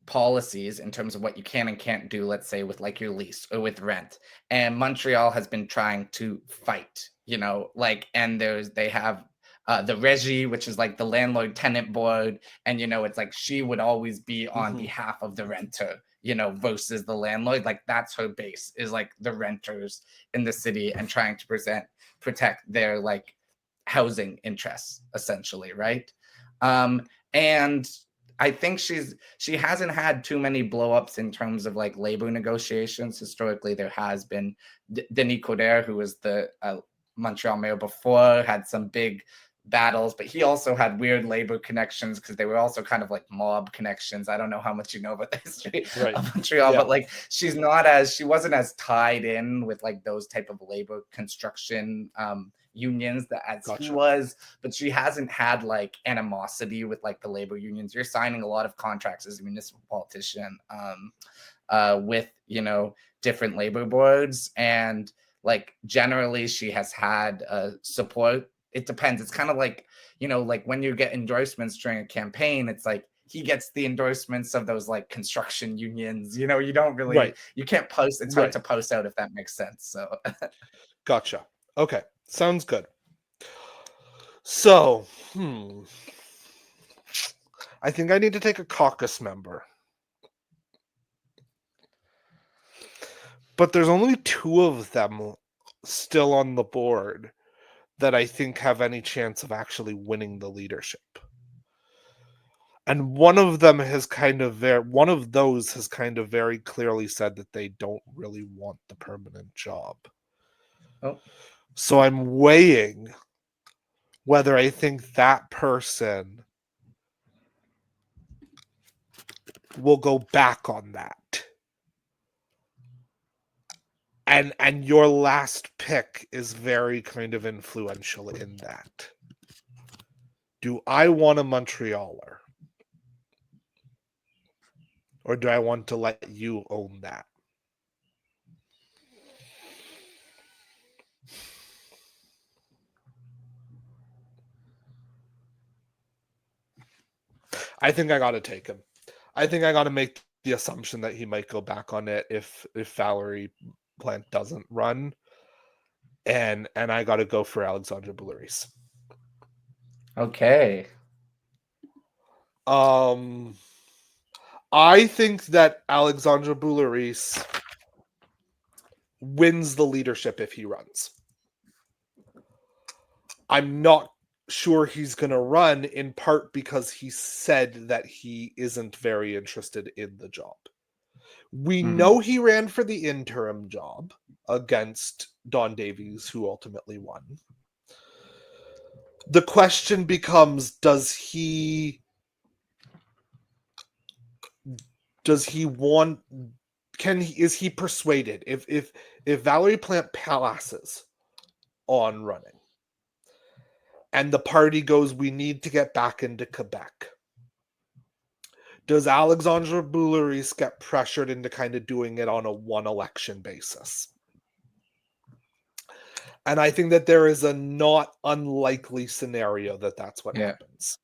policies in terms of what you can and can't do, let's say with like your lease or with rent. And Montreal has been trying to fight, like, and they have the Régie, which is like the landlord tenant board, and it's like she would always be on behalf of the renter, versus the landlord. Like that's her base, is like the renters in the city and trying to protect their like housing interests, essentially, right? And I think she hasn't had too many blowups in terms of like labor negotiations. Historically, there has been Denis Coderre, who was the Montreal mayor before, had some big battles, but he also had weird labor connections because they were also kind of like mob connections. I don't know how much you know about the history of Montreal, but like she wasn't as tied in with like those type of labor construction unions he was, but she hasn't had like animosity with like the labor unions. You're signing a lot of contracts as a municipal politician with different labor boards, and like generally she has had support. It depends. It's kind of like like when you get endorsements during a campaign, it's like he gets the endorsements of those like construction unions. You don't really you can't post. It's hard to post out, if that makes sense. So Gotcha. Okay, sounds good. So, I think I need to take a caucus member. But there's only 2 of them still on the board that I think have any chance of actually winning the leadership. And one of those has kind of very clearly said that they don't really want the permanent job. Oh. So I'm weighing whether I think that person will go back on that. And your last pick is very kind of influential in that. Do I want a Montrealer? Or do I want to let you own that? I think I got to take him. I think I got to make the assumption that he might go back on it if Valerie Plante doesn't run. And I got to go for Alexandre Boulerice. Okay. I think that Alexandre Boulerice wins the leadership if he runs. I'm not sure he's going to run, in part because he said that he isn't very interested in the job. We know he ran for the interim job against Don Davies, who ultimately won. The question becomes, is he persuaded if Valerie Plante passes on running and the party goes, we need to get back into Quebec, does Alexandre Boulerice get pressured into kind of doing it on a one election basis? And I think that there is a not unlikely scenario that that's what happens.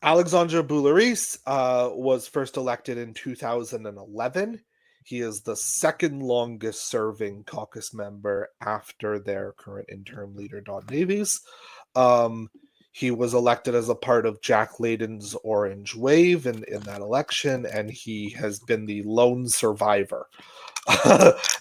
Alexandre Boulerice was first elected in 2011. He is the second longest serving caucus member after their current interim leader, Don Davies. He was elected as a part of Jack Layton's Orange Wave in that election, and he has been the lone survivor.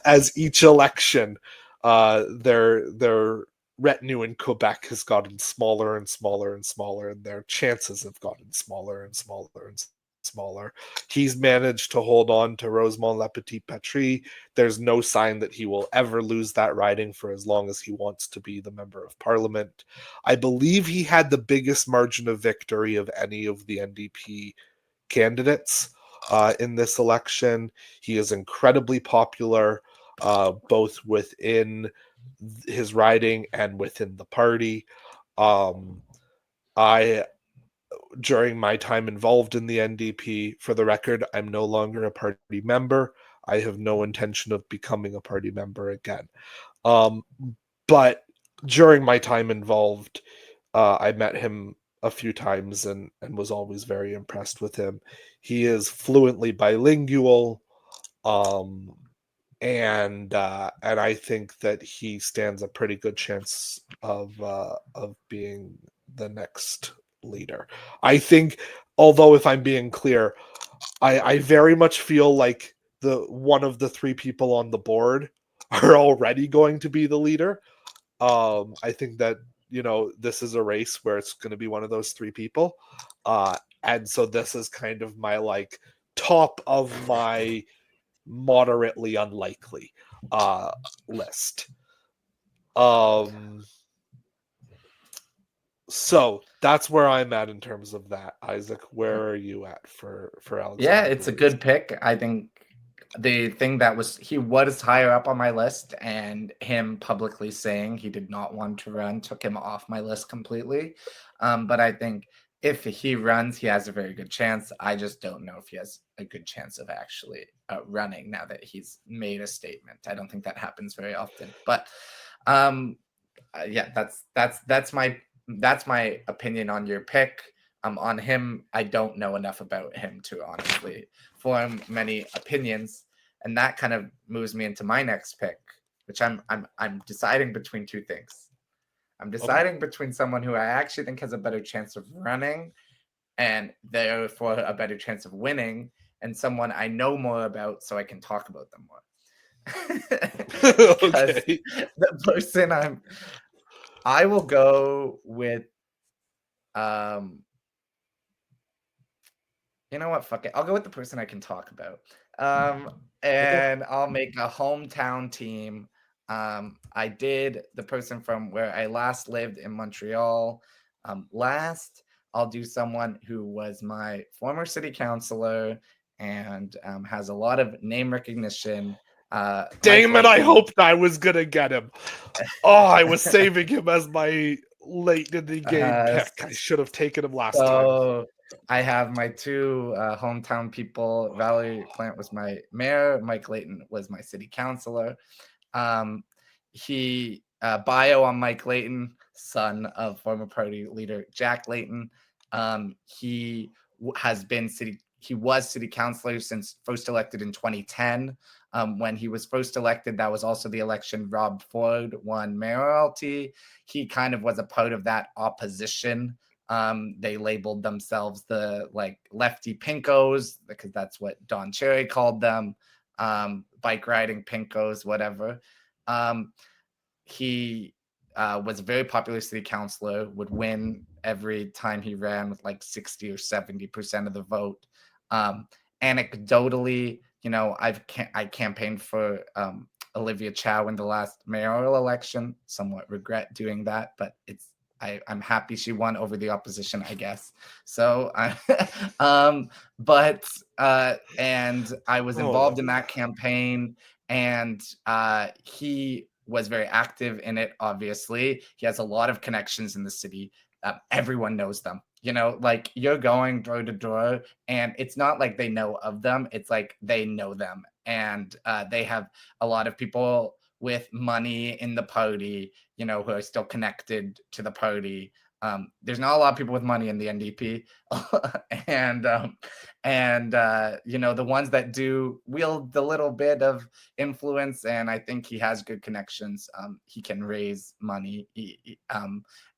As each election, their retinue in Quebec has gotten smaller and smaller and smaller, and their chances have gotten smaller and smaller and smaller. He's managed to hold on to Rosemont La Petite Patrie. There's no sign that he will ever lose that riding for as long as he wants to be the member of parliament. I believe he had the biggest margin of victory of any of the NDP candidates in this election. He is incredibly popular, both within his riding and within the party. during my time involved in the NDP. For the record, I'm no longer a party member. I have no intention of becoming a party member again. But during my time involved, I met him a few times and was always very impressed with him. He is fluently bilingual, and I think that he stands a pretty good chance of being the next leader. I think, although if I'm being clear, I very much feel like the one of the three people on the board are already going to be the leader. I think that, this is a race where it's going to be one of those three people, and so this is kind of my like top of my moderately unlikely list. So that's where I'm at in terms of that. Isaac, where are you at for Yeah, Alexander it's a Valdez? good pick. I think the thing that he was higher up on my list, and him publicly saying he did not want to run took him off my list completely. But I think if he runs, he has a very good chance. I just don't know if he has a good chance of actually running now that he's made a statement. I don't think that happens very often. But yeah, that's my opinion on your pick. On him, I don't know enough about him to honestly form many opinions, and that kind of moves me into my next pick, which I'm deciding between two things. I'm deciding between someone who I actually think has a better chance of running, and therefore a better chance of winning, and someone I know more about, so I can talk about them more. Because Okay. the person I will go with, you know what? Fuck it. I'll go with the person I can talk about. And I'll make a hometown team. I did the person from where I last lived in Montreal. Last, I'll do someone who was my former city councilor and has a lot of name recognition. Mike Damn it, I Layton. hoped I was going to get him. Oh, I was saving him as my late in the game pick. I should have taken him last time. So I have my two hometown people. Valerie Plant was my mayor. Mike Layton was my city councilor. He bio on Mike Layton, son of former party leader Jack Layton. He was city councilor since first elected in 2010. When he was first elected, that was also the election Rob Ford won mayoralty. He kind of was a part of that opposition. They labeled themselves the like lefty pinkos because that's what Don Cherry called them. Bike riding pinkos, whatever. He was a very popular city councilor, would win every time he ran with like 60 or 70% of the vote. Anecdotally, I campaigned for Olivia Chow in the last mayoral election. Somewhat regret doing that, but I'm happy she won over the opposition, I guess. So, and I was involved in that campaign, and he was very active in it. Obviously, he has a lot of connections in the city. Everyone knows them. Like you're going door to door, and it's not like they know of them. It's like they know them, and they have a lot of people with money in the party, who are still connected to the party. There's not a lot of people with money in the NDP, and the ones that do wield the little bit of influence, and I think he has good connections. He can raise money,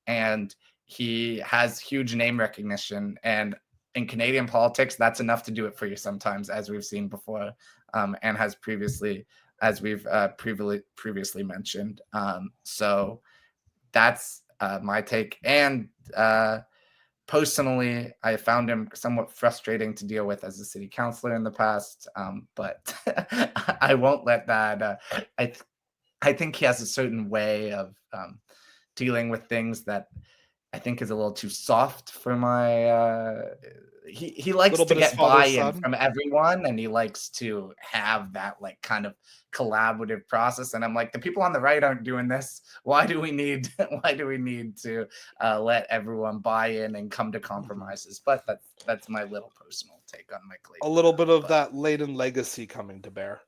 and he has huge name recognition. And in Canadian politics, that's enough to do it for you sometimes, as we've seen before, and has previously, as we've previously mentioned. So that's my take. And personally, I found him somewhat frustrating to deal with as a city councilor in the past, but I won't let that. I think he has a certain way of dealing with things that I think is a little too soft for my he likes Little to bit his get father's buy-in son. from everyone, and he likes to have that like kind of collaborative process. And I'm like, the people on the right aren't doing this. Why do we need to let everyone buy in and come to compromises? But that's my little personal take on Mike Layton. A little bit of that Layton legacy coming to bear.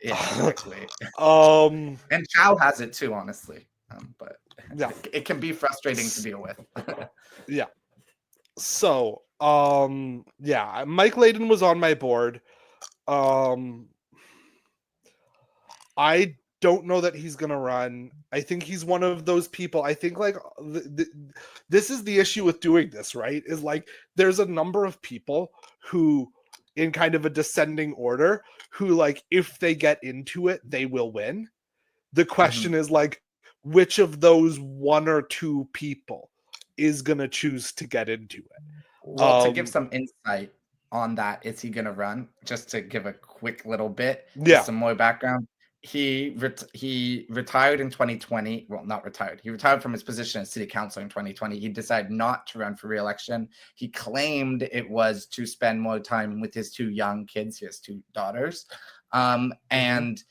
Yeah, exactly. Um, And Chow has it too, honestly. But yeah, it can be frustrating to deal with. yeah. So, yeah, Mike Layton was on my board. I don't know that he's going to run. I think he's one of those people. I think like this is the issue with doing this, right? Is like there's a number of people who in kind of a descending order who like if they get into it, they will win. The question is like which of those one or two people is going to choose to get into it. Well, to give some insight on that, is he going to run? Just to give a quick little bit, just some more background. He retired in 2020. Well, not retired. He retired from his position as city councilor in 2020. He decided not to run for re-election. He claimed it was to spend more time with his two young kids. He has two daughters. And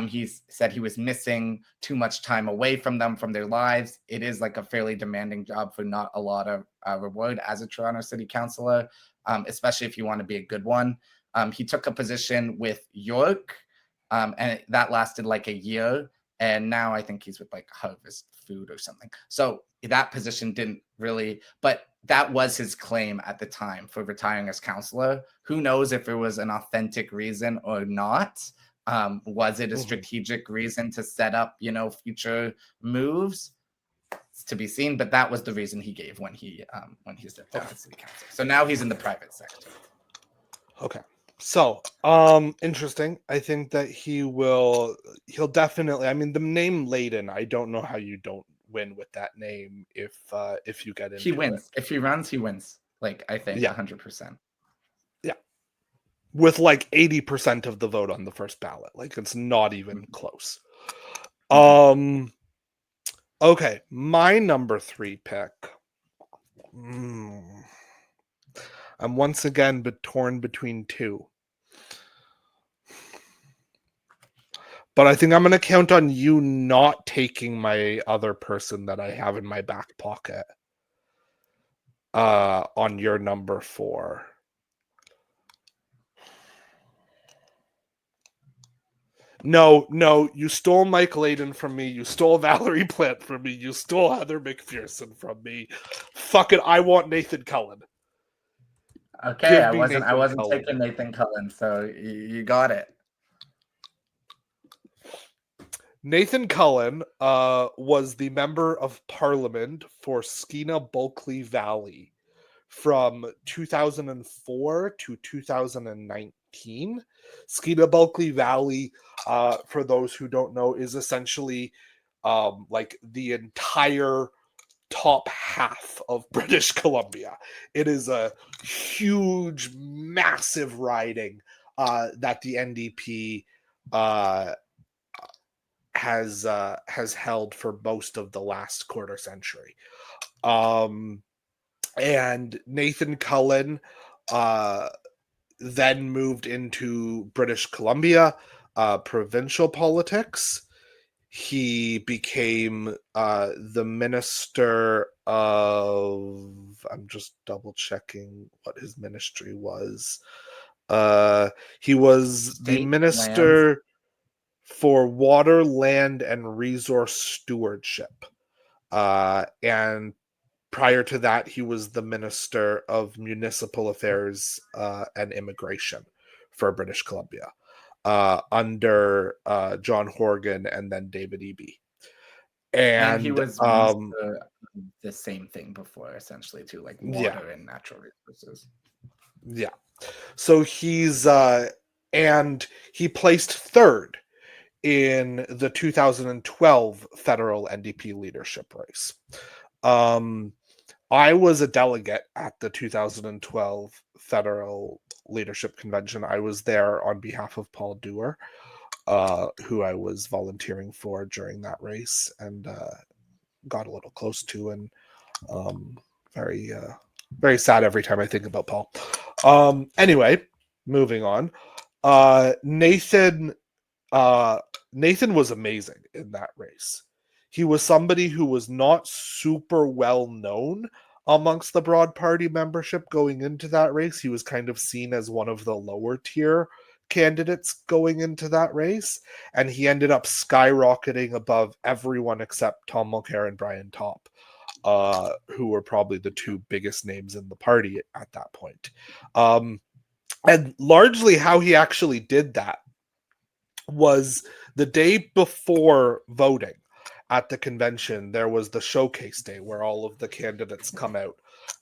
he said he was missing too much time away from them, from their lives. It is like a fairly demanding job for not a lot of reward as a Toronto city councilor, especially if you want to be a good one. He took a position with York, and that lasted like a year. And now I think he's with like Harvest Food or something. So that position didn't really, but that was his claim at the time for retiring as councilor. Who knows if it was an authentic reason or not? Was it a strategic reason to set up, future moves? It's to be seen, but that was the reason he gave when he stepped down as city council. So now he's in the private sector. Okay. So, interesting. I think that he'll definitely, I mean, the name Layden, I don't know how you don't win with that name if you get into it. He wins. If he runs, he wins. Like, I think 100%. Yeah. With like 80% of the vote on the first ballot. Like it's not even close. Okay, my number 3 pick. I'm once again torn between two. But I think I'm going to count on you not taking my other person that I have in my back pocket on your number 4. No, you stole Mike Layden from me. You stole Valerie Plant from me. You stole Heather McPherson from me. Fuck it, I want Nathan Cullen. Okay, I wasn't taking Nathan Cullen, so you got it. Nathan Cullen was the member of parliament for Skeena Bulkley Valley from 2004 to 2019. Skeena Bulkley Valley, for those who don't know, is essentially like the entire top half of British Columbia. It is a huge, massive riding that the NDP has held for most of the last quarter century. And Nathan Cullen then moved into British Columbia provincial politics. He became the minister of, I'm just double checking what his ministry was. He was the minister for water, land, and resource stewardship. And prior to that, he was the Minister of Municipal Affairs and Immigration for British Columbia under John Horgan and then David Eby. And he was the same thing before, essentially, too, like water and natural resources. Yeah. So he's and he placed third in the 2012 federal NDP leadership race. I was a delegate at the 2012 federal leadership convention. I was there on behalf of Paul Dewar, who I was volunteering for during that race and got a little close to, and very Very sad every time I think about Paul. Anyway, moving on. Nathan was amazing in that race. He was somebody who was not super well known amongst the broad party membership going into that race. He was kind of seen as one of the lower tier candidates going into that race, and he ended up skyrocketing above everyone except Tom Mulcair and Brian Topp, who were probably the two biggest names in the party at that point. And largely how he actually did that was the day before voting at the convention. There was the showcase day where all of the candidates come out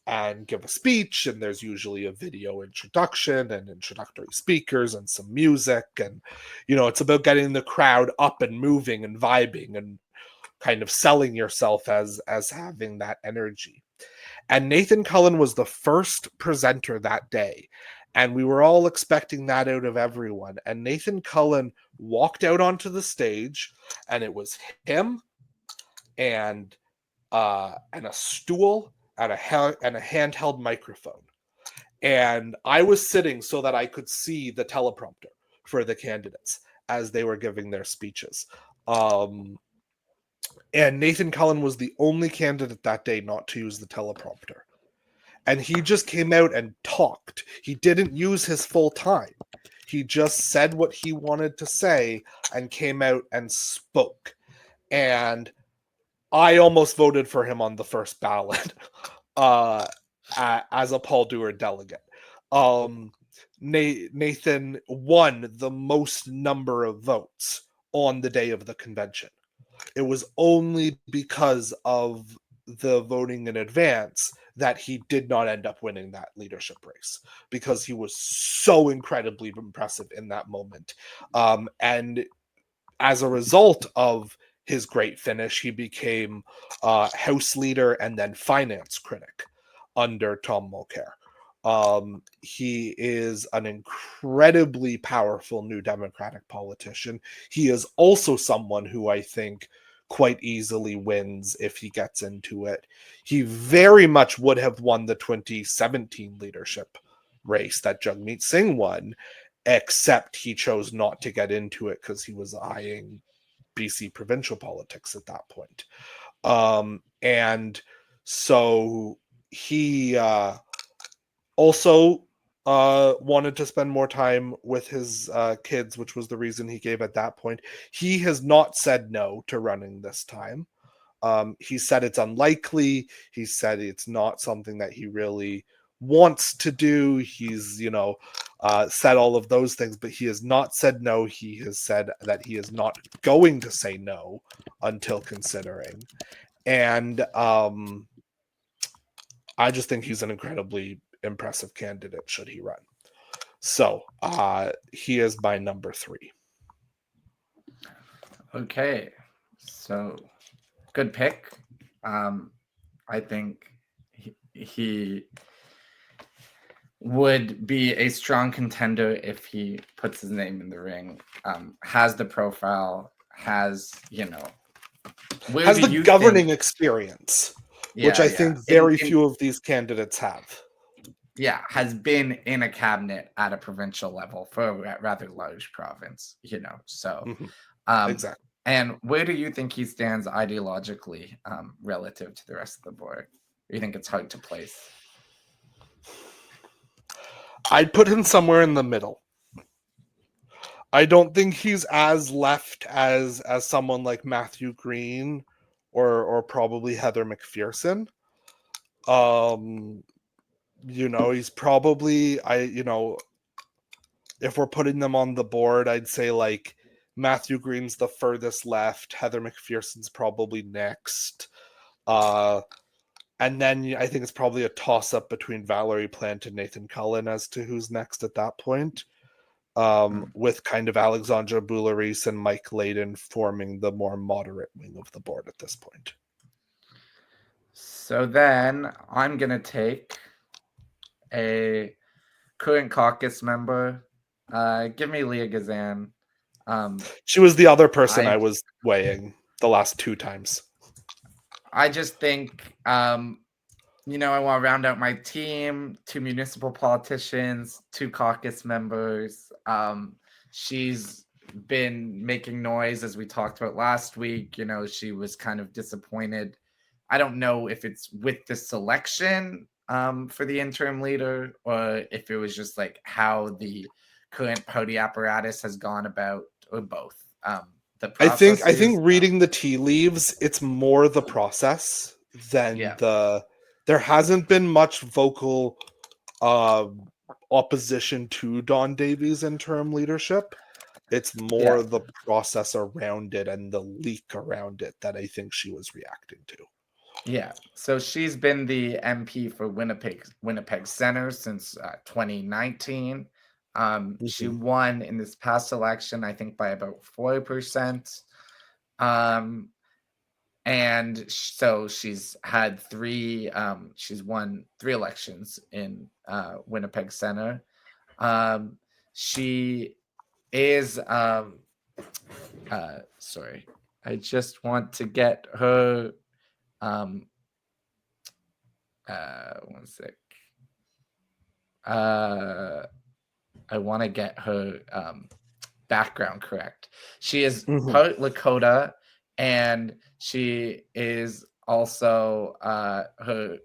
and give a speech, and there's usually a video introduction and introductory speakers and some music, and it's about getting the crowd up and moving and vibing and kind of selling yourself as having that energy. And Nathan Cullen was the first presenter that day. And we were all expecting that out of everyone. And Nathan Cullen walked out onto the stage, and it was him and a stool and a handheld microphone. And I was sitting so that I could see the teleprompter for the candidates as they were giving their speeches. And Nathan Cullen was the only candidate that day not to use the teleprompter. And he just came out and talked. He didn't use his full time. He just said what he wanted to say and came out and spoke. And I almost voted for him on the first ballot as a Paul Dewar delegate. Nathan won the most number of votes on the day of the convention. It was only because of the voting in advance that he did not end up winning that leadership race, because he was so incredibly impressive in that moment. And as a result of his great finish, he became House leader and then finance critic under Tom Mulcair. He is an incredibly powerful New Democratic politician. He is also someone who I think quite easily wins if he gets into it. He very much would have won the 2017 leadership race that Jagmeet Singh won, except he chose not to get into it because he was eyeing BC provincial politics at that point. And so he also wanted to spend more time with his kids, which was the reason he gave at that point. He has not said no to running this time. He said it's unlikely. He said it's not something that he really wants to do. He's, said all of those things, but he has not said no. He has said that he is not going to say no until considering. And I just think he's an incredibly impressive candidate should he run. So he is my number 3. Okay, so good pick. I think he would be a strong contender if he puts his name in the ring. Has the profile, has has the governing experience, which I think very few of these candidates have. Yeah, has been in a cabinet at a provincial level for a rather large province, so exactly. And where do you think he stands ideologically relative to the rest of the board? Do you think it's hard to place? I'd put him somewhere in the middle. I don't think he's as left as someone like Matthew Green or probably Heather McPherson. He's probably, if we're putting them on the board, I'd say like Matthew Green's the furthest left. Heather McPherson's probably next. And then I think it's probably a toss-up between Valerie Plant and Nathan Cullen as to who's next at that point. With kind of Alexandra Boularice and Mike Layden forming the more moderate wing of the board at this point. So then I'm going to take a current caucus member. Give me Leah Gazan. She was the other person I was weighing the last 2 times. I just think I want to round out my team, 2 municipal politicians, 2 caucus members. She's been making noise, as we talked about last week. She was kind of disappointed. I don't know if it's with the selection for the interim leader, or if it was just like how the current party apparatus has gone about, or both. The process I think reading the tea leaves, it's more the process than there hasn't been much vocal opposition to Dawn Davies' interim leadership. It's more the process around it and the leak around it that I think she was reacting to. Yeah, so she's been the MP for Winnipeg Center since 2019. She won in this past election, I think, by about 4%. And so she's had she's won 3 elections in Winnipeg Center. She is sorry, I just want to get her one sec. I want to get her background correct. She is part Lakota, and she is also her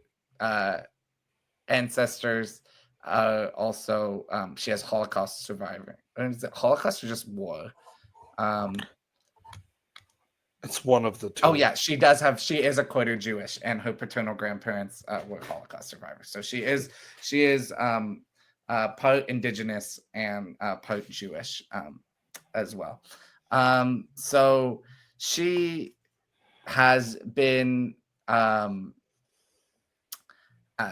ancestors also she has Holocaust survivor. Is it Holocaust or just war? It's one of the two. Oh yeah, she is a quarter Jewish, and her paternal grandparents were Holocaust survivors. So she is part Indigenous and part Jewish as well. So she has been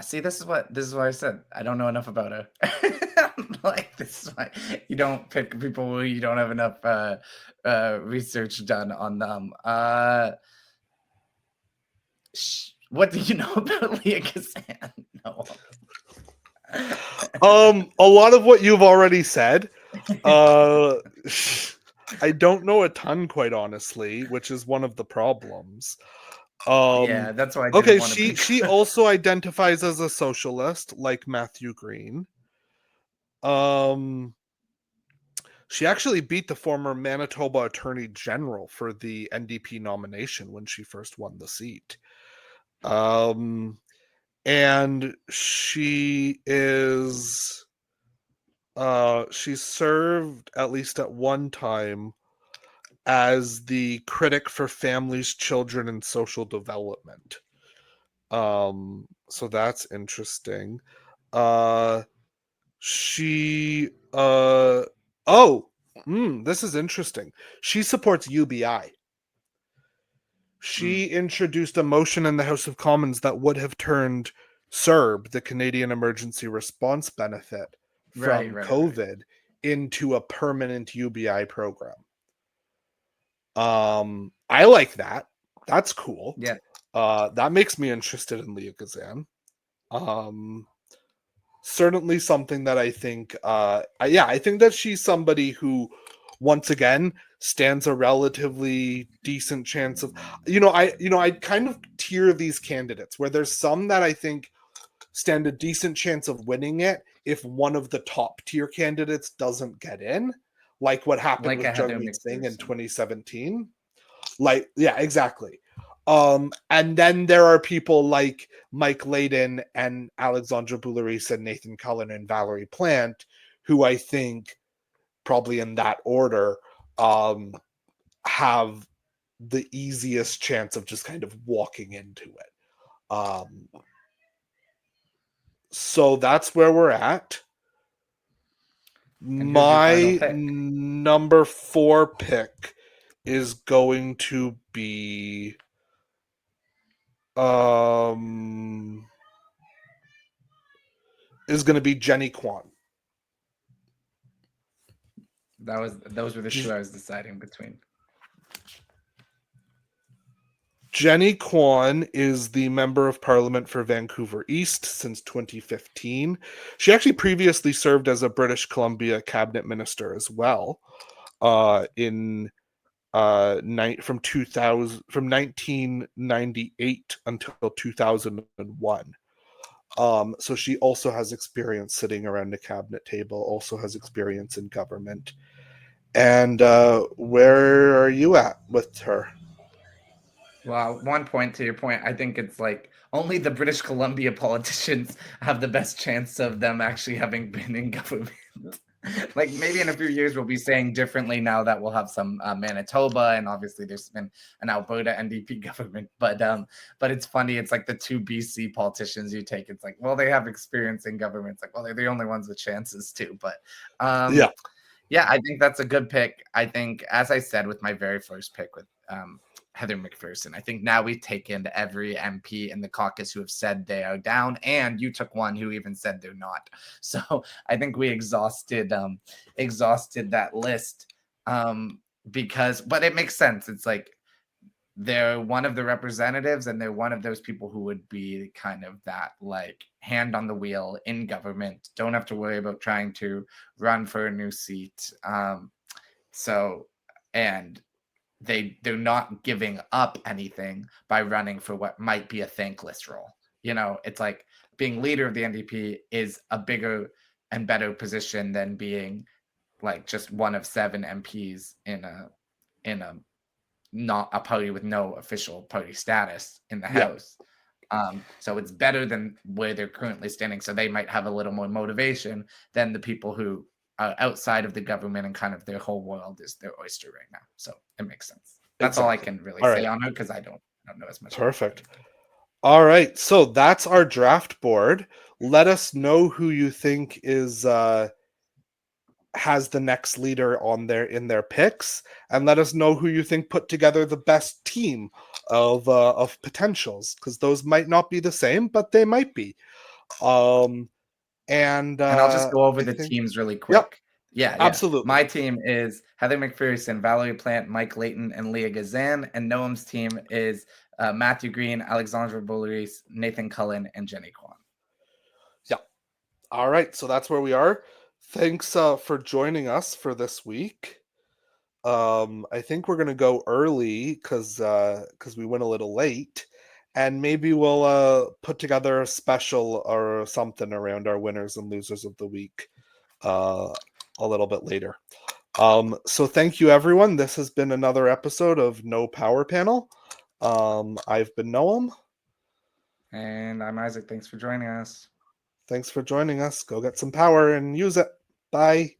see, this is what I said. I don't know enough about her. Like, this is why you don't pick people who you don't have enough research done on them. What do you know about Leah Kazan? No. A lot of what you've already said. I don't know a ton, quite honestly, which is one of the problems. Yeah, that's why I didn't want to she also identifies as a socialist, like Matthew Green. She actually beat the former Manitoba Attorney General for the NDP nomination when she first won the seat. And she is she served, at least at one time, as the critic for families, children, and social development. So that's interesting. This is interesting. She supports UBI. She introduced a motion in the House of Commons that would have turned CERB, the Canadian Emergency Response Benefit from COVID, into a permanent UBI program. I like that. That's cool. Yeah. That makes me interested in Leah Kazan. Certainly something that I think, I think that she's somebody who, once again, stands a relatively decent chance of, I kind of tier these candidates where there's some that I think stand a decent chance of winning it if one of the top tier candidates doesn't get in, like what happened with Jagmeet Singh in 2017. Like, yeah, exactly. And then there are people like Mike Layden and Alexandra Boularisa and Nathan Cullen and Valerie Plant, who I think, probably in that order, have the easiest chance of just kind of walking into it. So that's where we're at. My number 4 pick is going to be Jenny Kwan. Those were the 2 I was deciding between. Jenny Kwan is the Member of Parliament for Vancouver East since 2015. She actually previously served as a British Columbia cabinet minister as well, from 1998 until 2001. So she also has experience sitting around a cabinet table, also has experience in government. And where are you at with her? Well, one point to your point, I think it's like only the British Columbia politicians have the best chance of them actually having been in government. Like maybe in a few years we'll be saying differently now that we'll have some Manitoba, and obviously there's been an Alberta NDP government. But it's funny. It's like the two BC politicians you take. It's like, well, they have experience in government. It's like, well, they're the only ones with chances too. But Yeah. yeah, I think that's a good pick. I think, as I said with my very first pick with Heather McPherson, I think now we've taken every MP in the caucus who have said they are down, and you took one who even said they're not. So I think we exhausted that list, but it makes sense. It's like they're one of the representatives, and they're one of those people who would be kind of that like hand on the wheel in government, don't have to worry about trying to run for a new seat. So and they're not giving up anything by running for what might be a thankless role. It's like being leader of the NDP is a bigger and better position than being like just one of 7 MPs in a not a party with no official party status in the Yeah. House. So it's better than where they're currently standing. So they might have a little more motivation than the people who are outside of the government and kind of their whole world is their oyster right now. So it makes sense. That's all I Exactly. can really All say right. on it because I don't know as much. Perfect. All right. So that's our draft board. Let us know who you think is has the next leader on there in their picks, and let us know who you think put together the best team of potentials, because those might not be the same, but they might be. And And I'll just go over I the think, teams really yep, quick. Yeah. absolutely. My team is Heather McPherson, Valerie Plant, Mike Layton, and Leah Gazan. And Noam's team is Matthew Green, Alexandra Boulris, Nathan Cullen, and Jenny Kwan. Yeah. All right. So that's where we are. Thanks for joining us for this week. I think we're gonna go early because we went a little late, and maybe we'll put together a special or something around our winners and losers of the week a little bit later. So thank you, everyone. This has been another episode of No Power Panel. I've been Noam. And I'm Isaac. Thanks for joining us. Thanks for joining us. Go get some power and use it. Bye.